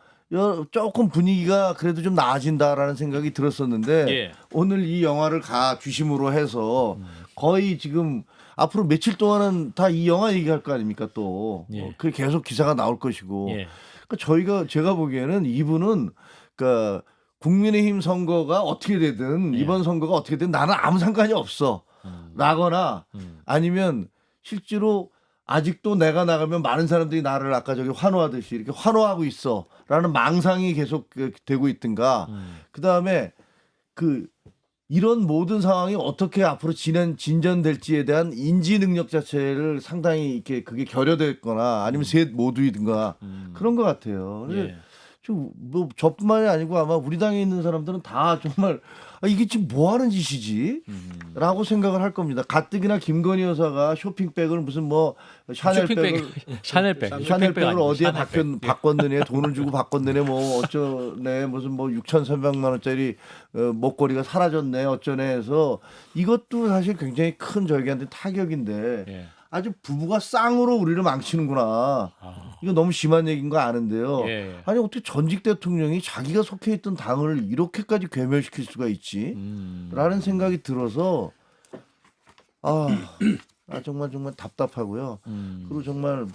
조금 분위기가 그래도 좀 나아진다라는 생각이 들었었는데 예. 오늘 이 영화를 주심으로 해서 거의 지금 앞으로 며칠 동안은 다 이 영화 얘기할 거 아닙니까 또. 예. 그 계속 기사가 나올 것이고. 예. 그러니까 제가 보기에는 이분은 그러니까 국민의힘 선거가 어떻게 되든 예. 이번 선거가 어떻게 되든 나는 아무 상관이 없어. 라거나 아니면 실제로 아직도 내가 나가면 많은 사람들이 나를 아까 저기 환호하듯이 이렇게 환호하고 있어라는 망상이 계속 되고 있든가. 그다음에 이런 모든 상황이 어떻게 앞으로 진전될지에 대한 인지 능력 자체를 상당히 이렇게 그게 결여됐거나 아니면 셋 모두이든가 그런 것 같아요. 예. 뭐 저뿐만이 아니고 아마 우리 당에 있는 사람들은 다 정말 이게 지금 뭐 하는 짓이지? 라고 생각을 할 겁니다. 가뜩이나 김건희 여사가 쇼핑백을 무슨 뭐 샤넬백을 샤넬백을 어디에 바꿨느냐 돈을 주고 바꿨느냐 뭐 어쩌네 무슨 뭐 6,300만 원짜리 목걸이가 사라졌네 어쩌네 해서 이것도 사실 굉장히 큰 저희한테 타격인데 예. 아주 부부가 쌍으로 우리를 망치는구나. 이거 너무 심한 얘기인 거 아는데요. 예. 아니 어떻게 전직 대통령이 자기가 속해 있던 당을 이렇게까지 괴멸시킬 수가 있지? 라는 생각이 들어서 정말 답답하고요. 그리고 정말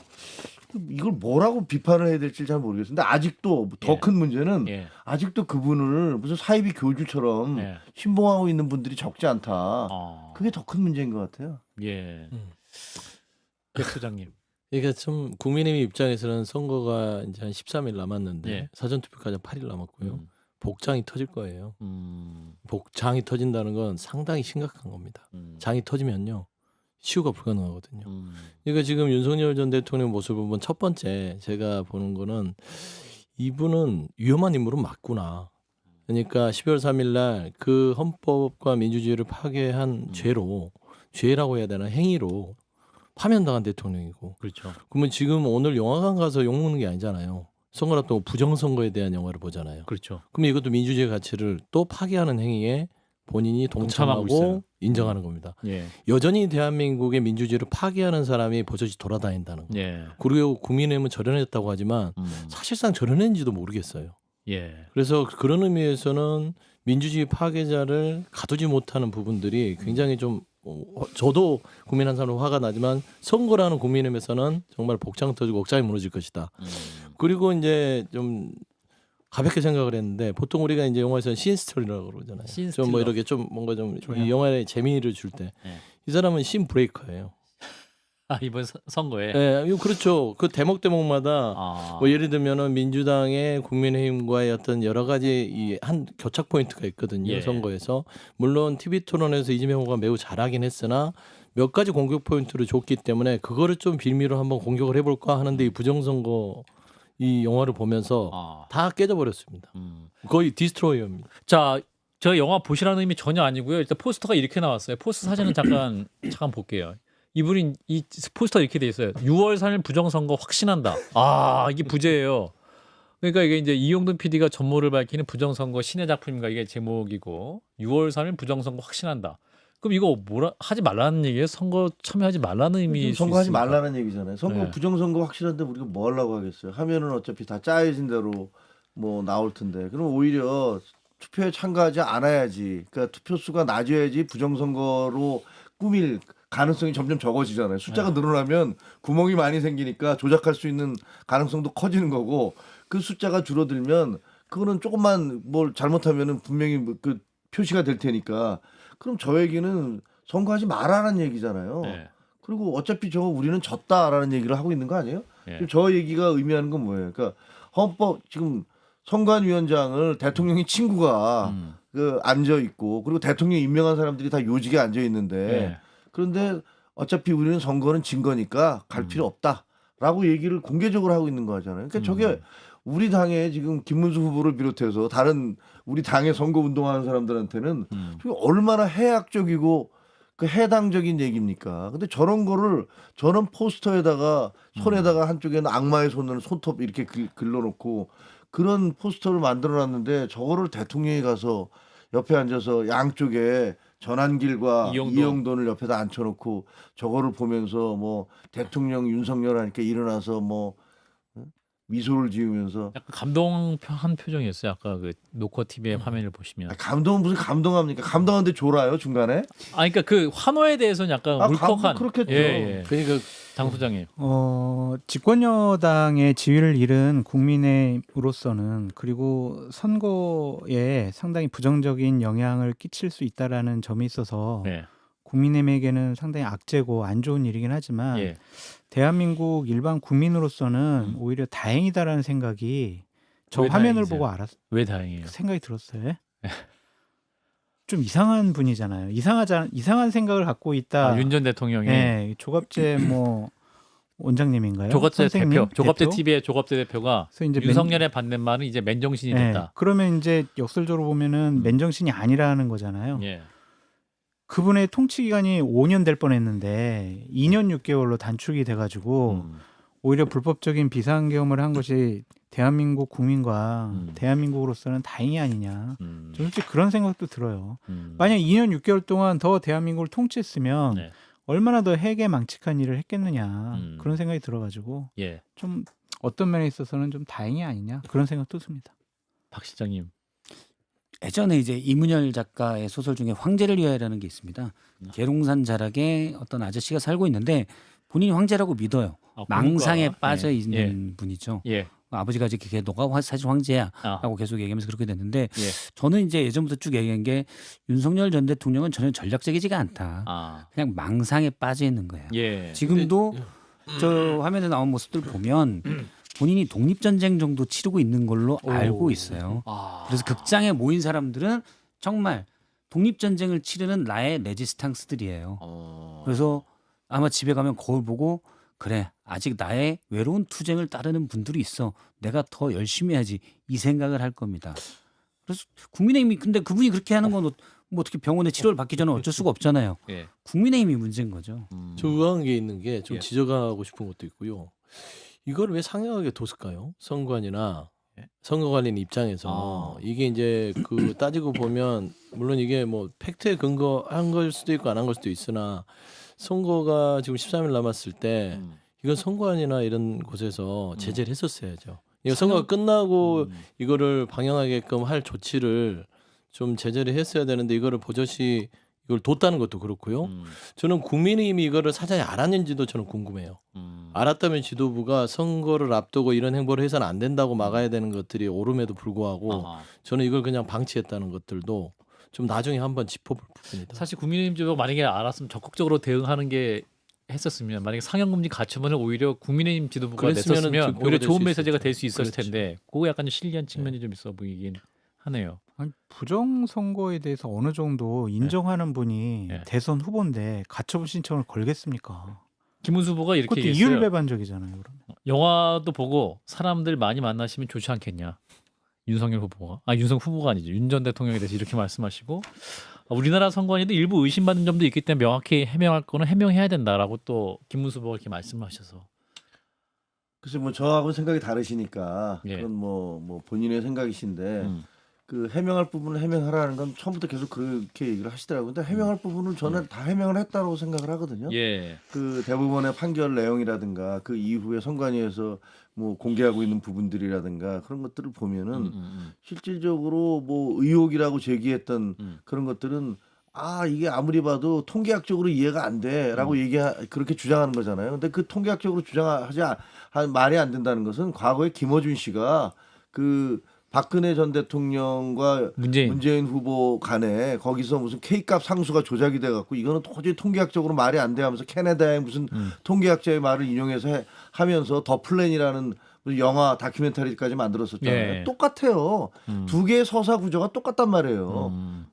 이걸 뭐라고 비판을 해야 될지 잘 모르겠는데 아직도 더 예. 큰 문제는 예. 아직도 그분을 무슨 사이비 교주처럼 예. 신봉하고 있는 분들이 적지 않다. 아. 그게 더 큰 문제인 것 같아요. 예. 음. 백 소장님. 그러니까 좀 국민의힘 입장에서는 선거가 이제 한 13일 남았는데 예. 사전투표까지 8일 남았고요. 음. 복장이 터질 거예요. 음. 복장이 터진다는 건 상당히 심각한 겁니다. 장이 터지면요. 치유가 불가능하거든요. 그러니까 지금 윤석열 전 대통령 모습을 보면 첫 번째 제가 보는 거는 이분은 위험한 인물은 맞구나. 그러니까 12월 3일 날 그 헌법과 민주주의를 파괴한 죄라고 해야 되나 행위로 파면당한 대통령이고 그렇죠. 그러면 지금 오늘 영화관 가서 욕먹는 게 아니잖아요. 선거를 앞두고 부정선거에 대한 영화를 보잖아요. 그렇죠. 그러면 이것도 민주주의 가치를 또 파괴하는 행위에 본인이 동참하고 있어요. 동참하고 인정하는 겁니다. 예. 여전히 대한민국의 민주주의를 파괴하는 사람이 버젓이 돌아다닌다는 거. 예. 그리고 국민의힘은 절연했다고 하지만 사실상 절연했는지도 모르겠어요. 예. 그래서 그런 의미에서는 민주주의 파괴자를 가두지 못하는 부분들이 굉장히 좀 저도 국민한 사람으로 화가 나지만 선거라는 국민의힘에서는 정말 복장 터지고 억장이 무너질 것이다. 그리고 이제 좀 가볍게 생각을 했는데 보통 우리가 이제 영화에서는 씬스틸러라고 그러잖아요. 씬 좀 뭐 스틸러. 이렇게 좀 뭔가 좀 조향. 이 영화에 재미를 줄 때 이 예. 사람은 씬 브레이커예요. 아, 이번 선거에. 예, 이거 그렇죠. 그 대목마다 아. 뭐 예를 들면은 민주당의 국민의힘과의 어떤 여러 가지 이 한 교착 포인트가 있거든요. 예. 선거에서 물론 TV 토론에서 이재명 후보가 매우 잘하긴 했으나 몇 가지 공격 포인트를 줬기 때문에 그거를 좀 빌미로 한번 공격을 해볼까 하는데 이 부정선거 이 영화를 보면서 아. 다 깨져버렸습니다. 거의 디스트로이어입니다. 자, 저 영화 보시라는 의미 전혀 아니고요. 일단 포스터가 이렇게 나왔어요. 포스터 사진은 잠깐 볼게요. 이분이 이 포스터 이렇게 돼 있어요. 6월 3일 부정선거 확신한다. 아, 이게 부제예요. 그러니까 이게 이제 이용돈 PD가 전모를 밝히는 부정선거 신의 작품인가 이게 제목이고 6월 3일 부정선거 확신한다. 그럼 이거 뭐라 하지 말라는 얘기예요? 선거 참여하지 말라는 의미일 수 선거하지 있습니까? 말라는 얘기잖아요. 선거 네. 부정선거 확실한데 우리가 뭐 하려고 하겠어요. 하면은 어차피 다 짜여진 대로 뭐 나올 텐데. 그럼 오히려 투표에 참가하지 않아야지. 그러니까 투표수가 낮아야지 부정선거로 꾸밀 가능성이 점점 적어지잖아요. 숫자가 늘어나면 구멍이 많이 생기니까 조작할 수 있는 가능성도 커지는 거고 그 숫자가 줄어들면 그거는 조금만 뭘 잘못하면은 분명히 그 표시가 될 테니까 그럼 저 얘기는 선거하지 말라는 얘기잖아요. 네. 그리고 어차피 저거 우리는 졌다라는 얘기를 하고 있는 거 아니에요? 네. 저 얘기가 의미하는 건 뭐예요? 그러니까 헌법 지금 선관위원장을 대통령의 친구가 그 앉아 있고 그리고 대통령 임명한 사람들이 다 요직에 앉아 있는데 네. 그런데 어차피 우리는 선거는 진 거니까 갈 필요 없다라고 얘기를 공개적으로 하고 있는 거잖아요. 그러니까 저게 우리 당에 지금 김문수 후보를 비롯해서 다른 우리 당의 선거 운동하는 사람들한테는 저게 얼마나 해악적이고 그 해당적인 얘기입니까? 근데 저런 거를 저런 포스터에다가 손에다가 한쪽에는 악마의 손을 손톱 이렇게 글러놓고 그런 포스터를 만들어놨는데 저거를 대통령이 가서 옆에 앉아서 양쪽에 전한길과 이영돈을 옆에다 앉혀놓고 저거를 보면서 뭐 대통령 윤석열 하니까 일어나서 뭐 미소를 지으면서 약간 감동한 표정이었어요. 아까 그 노커 TV의 화면을 보시면. 감동은 무슨 감동합니까? 감동하는데 졸아요 중간에? 아, 그러니까 그 환호에 대해서는 약간 울컥한. 그렇겠죠. 예. 그러니까 장 소장님. 집권 여당의 지위를 잃은 국민의으로서는 그리고 선거에 상당히 부정적인 영향을 끼칠 수 있다라는 점이 있어서 네. 국민의힘에게는 상당히 악재고 안 좋은 일이긴 하지만 예. 대한민국 일반 국민으로서는 오히려 다행이다라는 생각이 저 왜 화면을 다행이세요? 보고 왜 다행이에요? 생각이 들었어요. 좀 이상한 분이잖아요. 이상한 생각을 갖고 있다. 윤 전 대통령이 네, 조갑재 뭐 원장님인가요? 조갑재 선생님? 대표, 조갑재 TV의 조갑재 대표가 그래서 이제 윤석열의 받는 말은 이제 맨정신이 네, 됐다. 그러면 이제 역설적으로 보면은 맨정신이 아니라는 거잖아요. 예. 그분의 통치 기간이 5년 될 뻔했는데 2년 6개월로 단축이 돼가지고 오히려 불법적인 비상계엄을 한 것이 대한민국 국민과 대한민국으로서는 다행이 아니냐. 저는 솔직히 그런 생각도 들어요. 만약 2년 6개월 동안 더 대한민국을 통치했으면 네. 얼마나 더 해괴망측한 일을 했겠느냐. 그런 생각이 들어가지고 예. 좀 어떤 면에 있어서는 좀 다행이 아니냐 그런 생각도 듭니다. 박 실장님. 예전에 이제 이문열 작가의 소설 중에 황제를 위하여라는 게 있습니다. 계룡산 자락에 어떤 아저씨가 살고 있는데 본인이 황제라고 믿어요. 아, 망상에 그런가? 빠져 예. 있는 분이죠. 예. 아버지가 이제 너가 사실 황제야라고 아. 계속 얘기하면서 그렇게 됐는데 예. 저는 이제 예전부터 쭉 얘기한 게 윤석열 전 대통령은 전혀 전략적이지가 않다. 아. 그냥 망상에 빠져 있는 거예요. 예. 지금도 저 화면에 나온 모습들 보면 본인이 독립전쟁 정도 치르고 있는 걸로 알고 있어요. 아. 그래서 극장에 모인 사람들은 정말 독립전쟁을 치르는 나의 레지스탕스들이에요. 그래서 아마 집에 가면 거울 보고 그래 아직 나의 외로운 투쟁을 따르는 분들이 있어. 내가 더 열심히 해야지 이 생각을 할 겁니다. 그래서 국민의힘이 근데 그분이 그렇게 하는 건 뭐 어떻게 병원에 치료를 받기 전에 어쩔 수가 없잖아요. 예. 국민의힘이 문제인 거죠. 저 의아한 게 있는 게 좀 예. 지적하고 싶은 것도 있고요. 이걸 왜 상향하게 뒀을까요? 선관위나 선거관리 입장에서 이게 이제 그 따지고 보면 물론 이게 뭐 팩트에 근거한 걸 수도 있고 안 한 걸 수도 있으나 선거가 지금 13일 남았을 때 이건 선관위나 이런 곳에서 제재를 했었어야죠. 이거 선거가 끝나고 이거를 방영하게끔 할 조치를 좀 제재를 했어야 되는데 이거를 버젓이 이걸 뒀다는 것도 그렇고요. 저는 국민의힘이 이거를 사전에 알았는지도 저는 궁금해요. 알았다면 지도부가 선거를 앞두고 이런 행보를 해서는 안 된다고 막아야 되는 것들이 오름에도 불구하고 아하. 저는 이걸 그냥 방치했다는 것들도 좀 나중에 한번 짚어볼 부분이다. 사실 국민의힘 쪽으로 만약에 알았으면 적극적으로 대응하는 게 했었으면 만약에 상향금지 갖추면 오히려 국민의힘 지도부가 그랬으면은 냈었으면 득표가 오히려 될 좋은 수 메시지가 있었죠. 될 수 있었을 그렇지. 텐데 그거 약간 좀 실리한 측면이 좀 있어 보이긴 하네요. 아니, 부정 선거에 대해서 어느 정도 인정하는 분이 네. 대선 후보인데 가처분 신청을 걸겠습니까? 김문수 후보가 이렇게 그것도 얘기했어요. 이율배반적이잖아요. 그러면. 영화도 보고 사람들 많이 만나시면 좋지 않겠냐. 윤석열 후보가 윤석 후보가 아니죠. 윤 전 대통령에 대해서 이렇게 말씀하시고 우리나라 선관위도 일부 의심받는 점도 있기 때문에 명확히 해명할 거는 해명해야 된다라고 또 김문수 후보가 이렇게 말씀하셔서 글쎄 뭐 저하고 생각이 다르시니까 예. 그건 뭐 본인의 생각이신데 그 해명할 부분을 해명하라는 건 처음부터 계속 그렇게 얘기를 하시더라고요. 근데 해명할 부분은 저는 다 해명을 했다고 생각을 하거든요. 예. 그 대부분의 판결 내용이라든가 그 이후에 선관위에서 뭐 공개하고 있는 부분들이라든가 그런 것들을 보면은 실질적으로 뭐 의혹이라고 제기했던 그런 것들은 이게 아무리 봐도 통계학적으로 이해가 안 돼라고 그렇게 주장하는 거잖아요. 근데 그 통계학적으로 주장하지 말이 안 된다는 것은 과거에 김어준 씨가 그 박근혜 전 대통령과 문재인 후보 간에 거기서 무슨 K값 상수가 조작이 돼갖고 이거는 도저히 통계학적으로 말이 안 돼 하면서 캐나다의 무슨 통계학자의 말을 인용해서 하면서 더 플랜이라는 영화 다큐멘터리까지 만들었었잖아요. 예. 똑같아요. 두 개의 서사 구조가 똑같단 말이에요.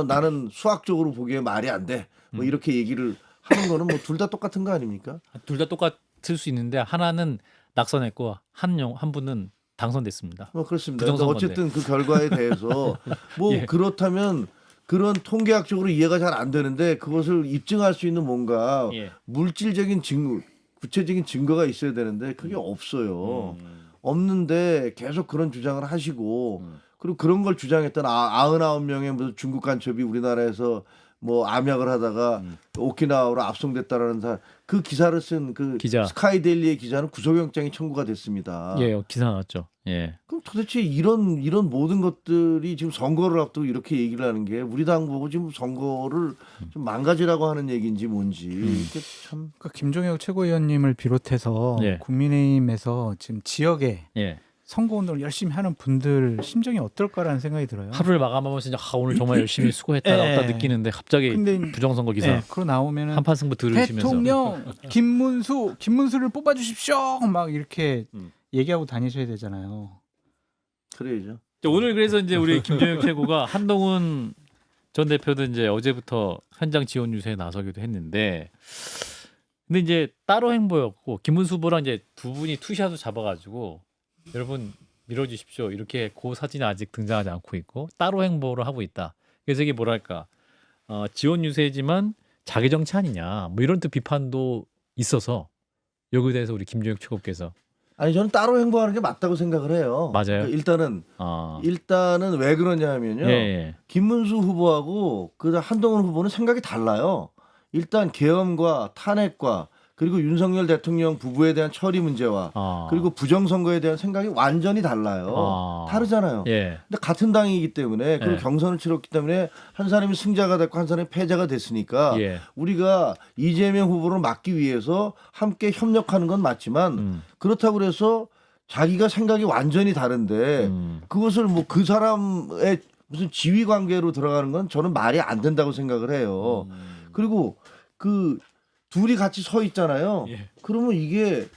나는 수학적으로 보기에 말이 안 돼. 뭐 이렇게 얘기를 하는 거는 뭐 둘 다 똑같은 거 아닙니까? 둘 다 똑같을 수 있는데 하나는 낙선했고 한 분은 당선됐습니다. 뭐 그렇습니다. 부정선거인데. 어쨌든 그 결과에 대해서 뭐 예. 그렇다면 그런 통계학적으로 이해가 잘 안 되는데 그것을 입증할 수 있는 뭔가 예. 물질적인 증거, 구체적인 증거가 있어야 되는데 그게 없어요. 없는데 계속 그런 주장을 하시고 그리고 그런 걸 주장했던 99명의 무슨 중국 간첩이 우리나라에서 뭐 암약을 하다가 오키나와로 압송됐다라는 그 기사를 쓴 그 기자. 스카이데일리의 기자는 구속영장이 청구가 됐습니다. 예, 기사 나왔죠. 예. 그럼 도대체 이런 모든 것들이 지금 선거를 앞두고 이렇게 얘기를 하는 게 우리 당 보고 지금 선거를 좀 망가지라고 하는 얘기인지 뭔지 이게 참 그러니까 김종혁 최고위원님을 비롯해서 예. 국민의힘에서 지금 지역에 예. 선거운동을 열심히 하는 분들 심정이 어떨까라는 생각이 들어요. 하루를 마감하면서 이제 오늘 정말 열심히 수고했다 예. 느끼는데 갑자기 근데 부정선거 기사 예, 그러 나오면은 한판 승부 들으시면서 대통령 김문수를 뽑아주십시오 막 이렇게 얘기하고 다니셔야 되잖아요. 그래야죠. 오늘 그래서 이제 우리 김종혁 최고가 한동훈 전 대표도 이제 어제부터 현장 지원 유세에 나서기도 했는데 근데 이제 따로 행보였고 김문수 후보랑 이제 두 분이 투샷을 잡아가지고 여러분 밀어주십시오 이렇게 그 사진이 아직 등장하지 않고 있고 따로 행보를 하고 있다. 그래서 이게 뭐랄까 지원 유세지만 자기 정치 아니냐 뭐 이런 또 비판도 있어서 여기에 대해서 우리 김종혁 최고께서 아니 저는 따로 행보하는 게 맞다고 생각을 해요. 맞아요? 그러니까 일단은 왜 그러냐 하면요. 예. 김문수 후보하고 그 한동훈 후보는 생각이 달라요. 일단 계엄과 탄핵과 그리고 윤석열 대통령 부부에 대한 처리 문제와 그리고 부정선거에 대한 생각이 완전히 달라요. 다르잖아요. 예. 근데 같은 당이기 때문에 그리고 예. 경선을 치렀기 때문에 한 사람이 승자가 됐고 한 사람이 패자가 됐으니까 예. 우리가 이재명 후보를 막기 위해서 함께 협력하는 건 맞지만 그렇다고 그래서 자기가 생각이 완전히 다른데 그것을 뭐 그 사람의 무슨 지위 관계로 들어가는 건 저는 말이 안 된다고 생각을 해요. 그리고 그 둘이 같이 서 있잖아요. 예. 그러면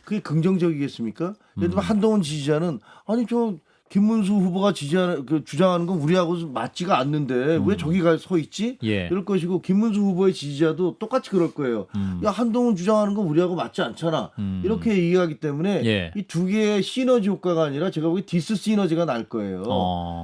그게 긍정적이겠습니까? 예를 들면 한동훈 지지자는 아니 저 김문수 후보가 주장하는 건 우리하고 맞지가 않는데 왜 저기가 서 있지? 예. 이럴 것이고 김문수 후보의 지지자도 똑같이 그럴 거예요. 야 한동훈 주장하는 건 우리하고 맞지 않잖아. 이렇게 얘기하기 때문에 예. 이 두 개의 시너지 효과가 아니라 제가 보기에 디스 시너지가 날 거예요.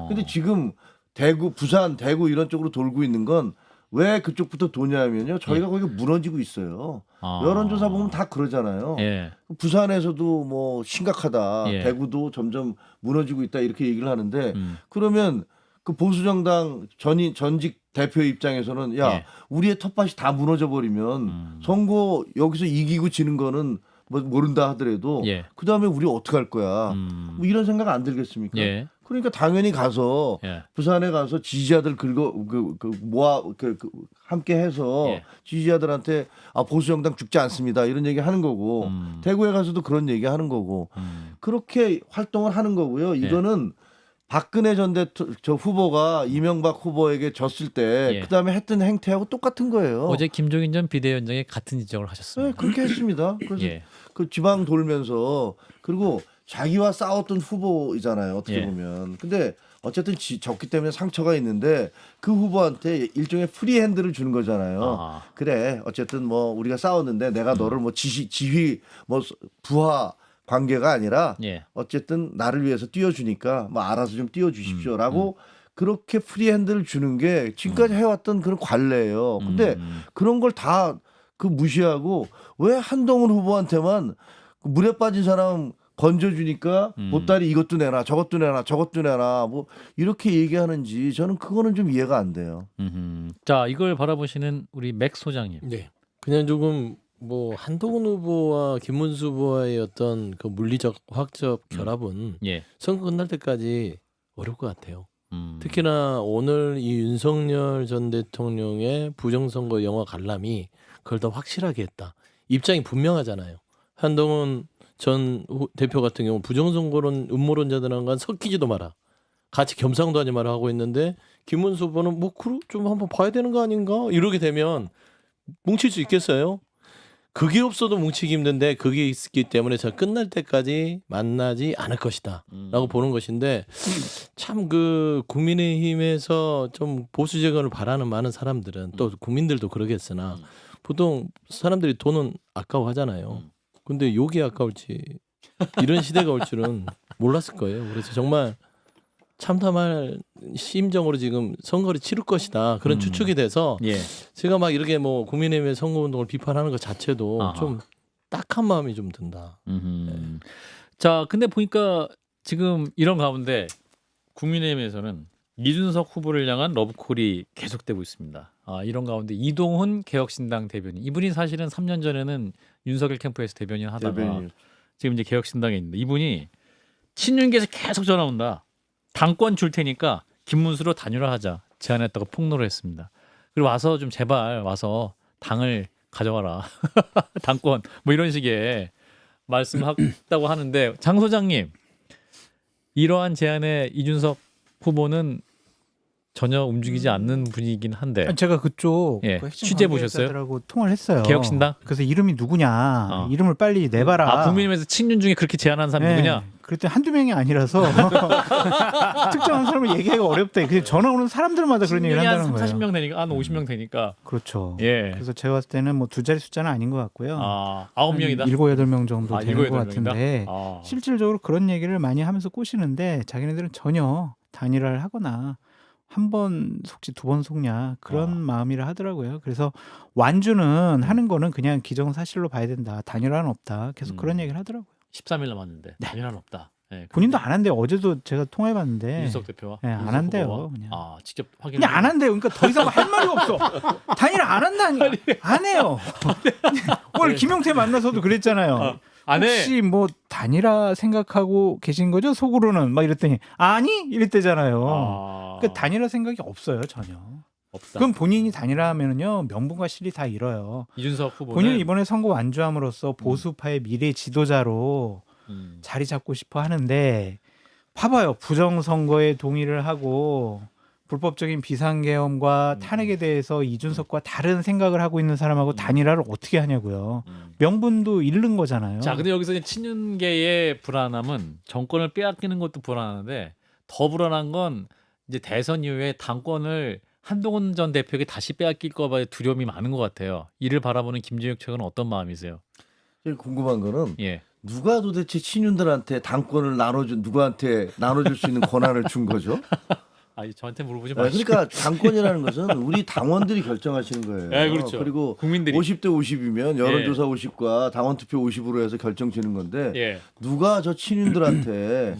근데 지금 대구, 부산, 대구 이런 쪽으로 돌고 있는 건 왜 그쪽부터 도냐면요. 저희가 거기 무너지고 있어요. 여론조사 보면 다 그러잖아요. 예. 부산에서도 뭐 심각하다. 예. 대구도 점점 무너지고 있다. 이렇게 얘기를 하는데 그러면 그 보수정당 전직 대표 입장에서는 야 예. 우리의 텃밭이 다 무너져 버리면 선거 여기서 이기고 지는 거는 뭐 모른다 하더라도 예. 그 다음에 우리 어떻게 할 거야? 뭐 이런 생각 안 들겠습니까? 예. 그러니까 당연히 가서 예. 부산에 가서 지지자들 함께 해서 예. 지지자들한테 보수정당 죽지 않습니다 이런 얘기 하는 거고 대구에 가서도 그런 얘기 하는 거고 그렇게 활동을 하는 거고요. 이거는 박근혜 전 후보가 이명박 후보에게 졌을 때 예. 그다음에 했던 행태하고 똑같은 거예요. 어제 김종인 전 비대위원장이 같은 지적을 네, 하셨습니다. 그렇게 했습니다. 그래서 예. 그 지방 돌면서 그리고 자기와 싸웠던 후보이잖아요. 어떻게 예. 보면. 근데 어쨌든 졌기 때문에 상처가 있는데 그 후보한테 일종의 프리핸드를 주는 거잖아요. 그래 어쨌든 뭐 우리가 싸웠는데 내가 너를 뭐 지휘 뭐 부하 관계가 아니라 예. 어쨌든 나를 위해서 띄워주니까 뭐 알아서 좀 띄워주십시오라고 그렇게 프리핸드를 주는 게 지금까지 해왔던 그런 관례예요. 근데 그런 걸 다 그 무시하고 왜 한동훈 후보한테만 그 물에 빠진 사람 건져주니까 보따리 이것도 내놔 저것도 내놔 저것도 내놔 뭐 이렇게 얘기하는지 저는 그거는 좀 이해가 안 돼요. 자 이걸 바라보시는 우리 맥 소장님. 네. 그냥 조금 뭐 한동훈 후보와 김문수 후보의 어떤 그 물리적 화학적 결합은 예. 선거 끝날 때까지 어려울 것 같아요. 특히나 오늘 이 윤석열 전 대통령의 부정선거 영화 관람이 그걸 더 확실하게 했다. 입장이 분명하잖아요. 한동훈 전 대표 같은 경우 부정선거론 음모론자들과 섞이지도 마라. 같이 겸상도 하지 마라 하고 있는데 김문수 후보는 뭐 좀 한번 봐야 되는 거 아닌가? 이렇게 되면 뭉칠 수 있겠어요? 그게 없어도 뭉치기 힘든데 그게 있기 때문에 저 끝날 때까지 만나지 않을 것이다 라고 보는 것인데 참 그 국민의힘에서 좀 보수 재건을 바라는 많은 사람들은 또 국민들도 그러겠으나 보통 사람들이 돈은 아까워하잖아요. 근데 욕이 아까울지 이런 시대가 올 줄은 몰랐을 거예요. 그래서 정말 참담할 심정으로 지금 선거를 치를 것이다 그런 추측이 돼서 예. 제가 막 이렇게 뭐 국민의힘의 선거운동을 비판하는 것 자체도 아하. 좀 딱한 마음이 좀 든다. 자 근데 보니까 지금 이런 가운데 국민의힘에서는 이준석 후보를 향한 러브콜이 계속되고 있습니다. 이런 가운데 이동훈 개혁신당 대변인 이분이 사실은 3년 전에는 윤석열 캠프에서 대변인 하다가 대변인. 지금 이제 개혁신당에 있는데 이분이 친윤계에서 계속 전화 온다. 당권 줄 테니까 김문수로 단일화하자 제안했다고 폭로를 했습니다. 그리고 와서 좀 제발 와서 당을 가져와라. 당권 뭐 이런 식의 말씀했다고 하는데 장 소장님 이러한 제안에 이준석 후보는 전혀 움직이지 않는 분이긴 한데 제가 그쪽 예, 그 핵심 취재 보셨어요? 관계자들하고 통화를 했어요. 개혁신당? 그래서 이름이 누구냐, 이름을 빨리 내봐라. 국민의힘에서 친윤 중에 그렇게 제안한 사람 네. 누구냐? 그랬더니 한두 명이 아니라서 특정한 사람을 얘기하기가 어렵대. 그냥 전화 오는 사람들마다 그런 얘기를 친윤이 한 한다는 3, 거예요. 40명 되니까 한 50명 되니까 그렇죠. 예. 그래서 제가 봤을 때는 뭐 두 자리 숫자는 아닌 것 같고요. 9명이다. 7, 8명 정도 되는 7, 것 8명이다? 같은데 아. 실질적으로 그런 얘기를 많이 하면서 꼬시는데 자기네들은 전혀 단일화를 하거나 한 번 속지 두 번 속냐 그런 마음이라 하더라고요. 그래서 완주는 하는 거는 그냥 기정사실로 봐야 된다. 단일화는 없다. 계속 그런 얘기를 하더라고요. 13일 남았는데 단일화는 없다. 네, 본인도 안 한대요. 어제도 제가 통화해봤는데 윤석 대표와 네, 안 윤석 한대요. 후보와? 그냥. 아 직접 확인. 그냥 안 한대요. 그러니까 더 이상 할 말이 없어. 단일 안 한다니까. 안 해요. 오늘 김용태 만나서도 그랬잖아요. 안 해. 혹시 뭐 단일화 생각하고 계신 거죠? 속으로는 막 이랬더니 아니 이랬대잖아요. 아, 그러니까 단일화 생각이 없어요 전혀. 없다. 그럼 본인이 단일화하면은요 명분과 실이 다 잃어요. 이준석 후보는 본인은 이번에 선거 완주함으로써 보수파의 미래 지도자로 자리 잡고 싶어 하는데 봐봐요. 부정선거에 동의를 하고 불법적인 비상계엄과 탄핵에 대해서 이준석과 다른 생각을 하고 있는 사람하고 단일화를 어떻게 하냐고요. 명분도 잃는 거잖아요. 자, 근데 여기서 이제 친윤계의 불안함은 정권을 빼앗기는 것도 불안한데 더 불안한 건 이제 대선 이후에 당권을 한동훈 전 대표에게 다시 빼앗길까 봐 두려움이 많은 것 같아요. 이를 바라보는 김재욱 최고는 어떤 마음이세요? 제일 궁금한 거는 예. 누가 도대체 친윤들한테 당권을 누구한테 나눠줄 수 있는 권한을 준 거죠? 아, 저한테 물어보지 마시고. 그러니까 당권이라는 것은 우리 당원들이 결정하시는 거예요. 네, 그렇죠. 그리고 국민들이. 50대 50이면 여론조사 50과 당원 투표 50으로 해서 결정지는 건데 예. 누가 저 친윤들한테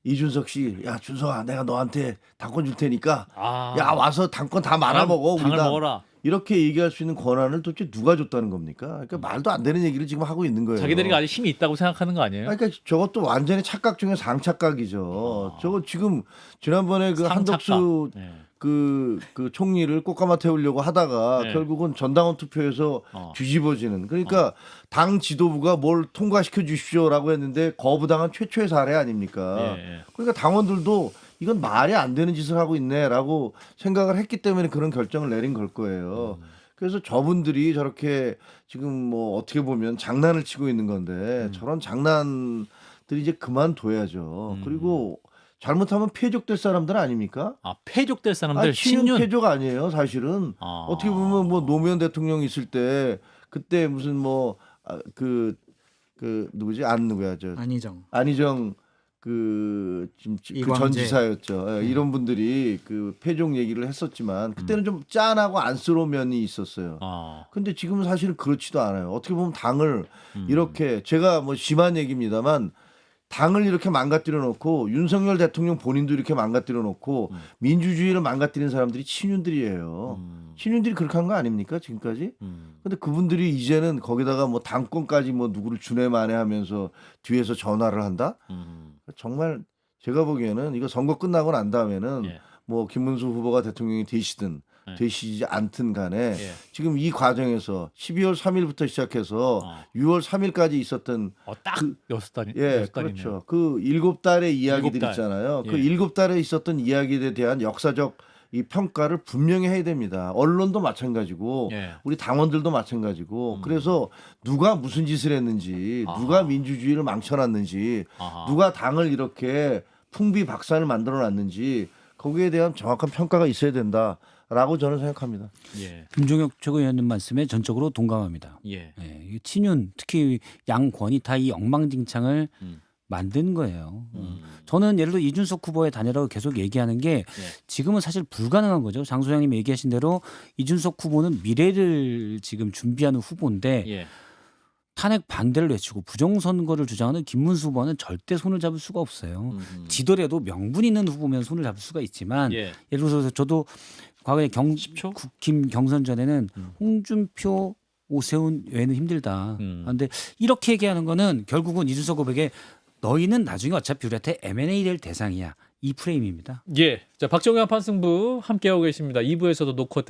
이준석 씨, 야 준석아, 내가 너한테 당권 줄 테니까 아. 야 와서 당권 다 말아먹어. 당을 우리 다 먹어라. 이렇게 얘기할 수 있는 권한을 도대체 누가 줬다는 겁니까? 그러니까 말도 안 되는 얘기를 지금 하고 있는 거예요. 자기들이 아직 힘이 있다고 생각하는 거 아니에요? 그러니까 저것도 완전히 착각 중에 상착각이죠. 저거 지금 지난번에 그 상착각. 한덕수 네. 그 총리를 꽃가마 태우려고 하다가 네. 결국은 전당원 투표에서 뒤집어지는. 그러니까 당 지도부가 뭘 통과시켜 주십시오라고 했는데 거부당한 최초의 사례 아닙니까? 예. 그러니까 당원들도 이건 말이 안 되는 짓을 하고 있네라고 생각을 했기 때문에 그런 결정을 내린 걸 거예요. 그래서 저분들이 저렇게 지금 뭐 어떻게 보면 장난을 치고 있는 건데 저런 장난들이 이제 그만둬야죠. 그리고 잘못하면 패족될 사람들 아닙니까? 아, 패족될 사람들 친윤 친윤. 패족 아니에요, 사실은. 어떻게 보면 뭐 노무현 대통령 있을 때 그때 무슨 뭐 그 누구지? 안희정 그 전 지사였죠. 예, 이런 분들이 그 패족 얘기를 했었지만 그때는 좀 짠하고 안쓰러운 면이 있었어요. 근데 지금은 사실은 그렇지도 않아요. 어떻게 보면 당을 이렇게 제가 뭐 심한 얘기입니다만 당을 이렇게 망가뜨려 놓고 윤석열 대통령 본인도 이렇게 망가뜨려 놓고 민주주의를 망가뜨리는 사람들이 친윤들이에요. 친윤들이 그렇게 한 거 아닙니까 지금까지? 근데 그분들이 이제는 거기다가 뭐 당권까지 뭐 누구를 주내만해하면서 뒤에서 전화를 한다? 정말 제가 보기에는 이거 선거 끝나고 난 다음에는 뭐 김문수 후보가 대통령이 되시든 되시지 않든 간에 지금 이 과정에서 12월 3일부터 시작해서 6월 3일까지 있었던 딱 6달이. 그렇죠. 그 7달의 이야기들 7달. 있잖아요. 그 7달에 있었던 이야기에 대한 역사적 이 평가를 분명히 해야 됩니다. 언론도 마찬가지고 우리 당원들도 마찬가지고 그래서 누가 무슨 짓을 했는지 누가 민주주의를 망쳐놨는지 누가 당을 이렇게 풍비박산을 만들어놨는지 거기에 대한 정확한 평가가 있어야 된다라고 저는 생각합니다. 김종혁 최고위원님 말씀에 전적으로 동감합니다. 이 친윤 특히 양권이 다 이 엉망진창을 만든 거예요. 저는 예를 들어 이준석 후보의 단일화를 계속 얘기하는 게 지금은 사실 불가능한 거죠. 장 소장님이 얘기하신 대로 이준석 후보는 미래를 지금 준비하는 후보인데 탄핵 반대를 외치고 부정선거를 주장하는 김문수 후보는 절대 손을 잡을 수가 없어요. 지더라도 명분 있는 후보면 손을 잡을 수가 있지만 예를 들어서 저도 과거에 국힘 경선 전에는 홍준표 오세훈 외에는 힘들다. 그런데 이렇게 얘기하는 거는 결국은 이준석 후보에게 너희는 나중에 어차피 우리한테 M&A 될 대상이야. 이 프레임입니다. 자, 박정현 판승부 함께하고 계십니다. 2부에서도 노컷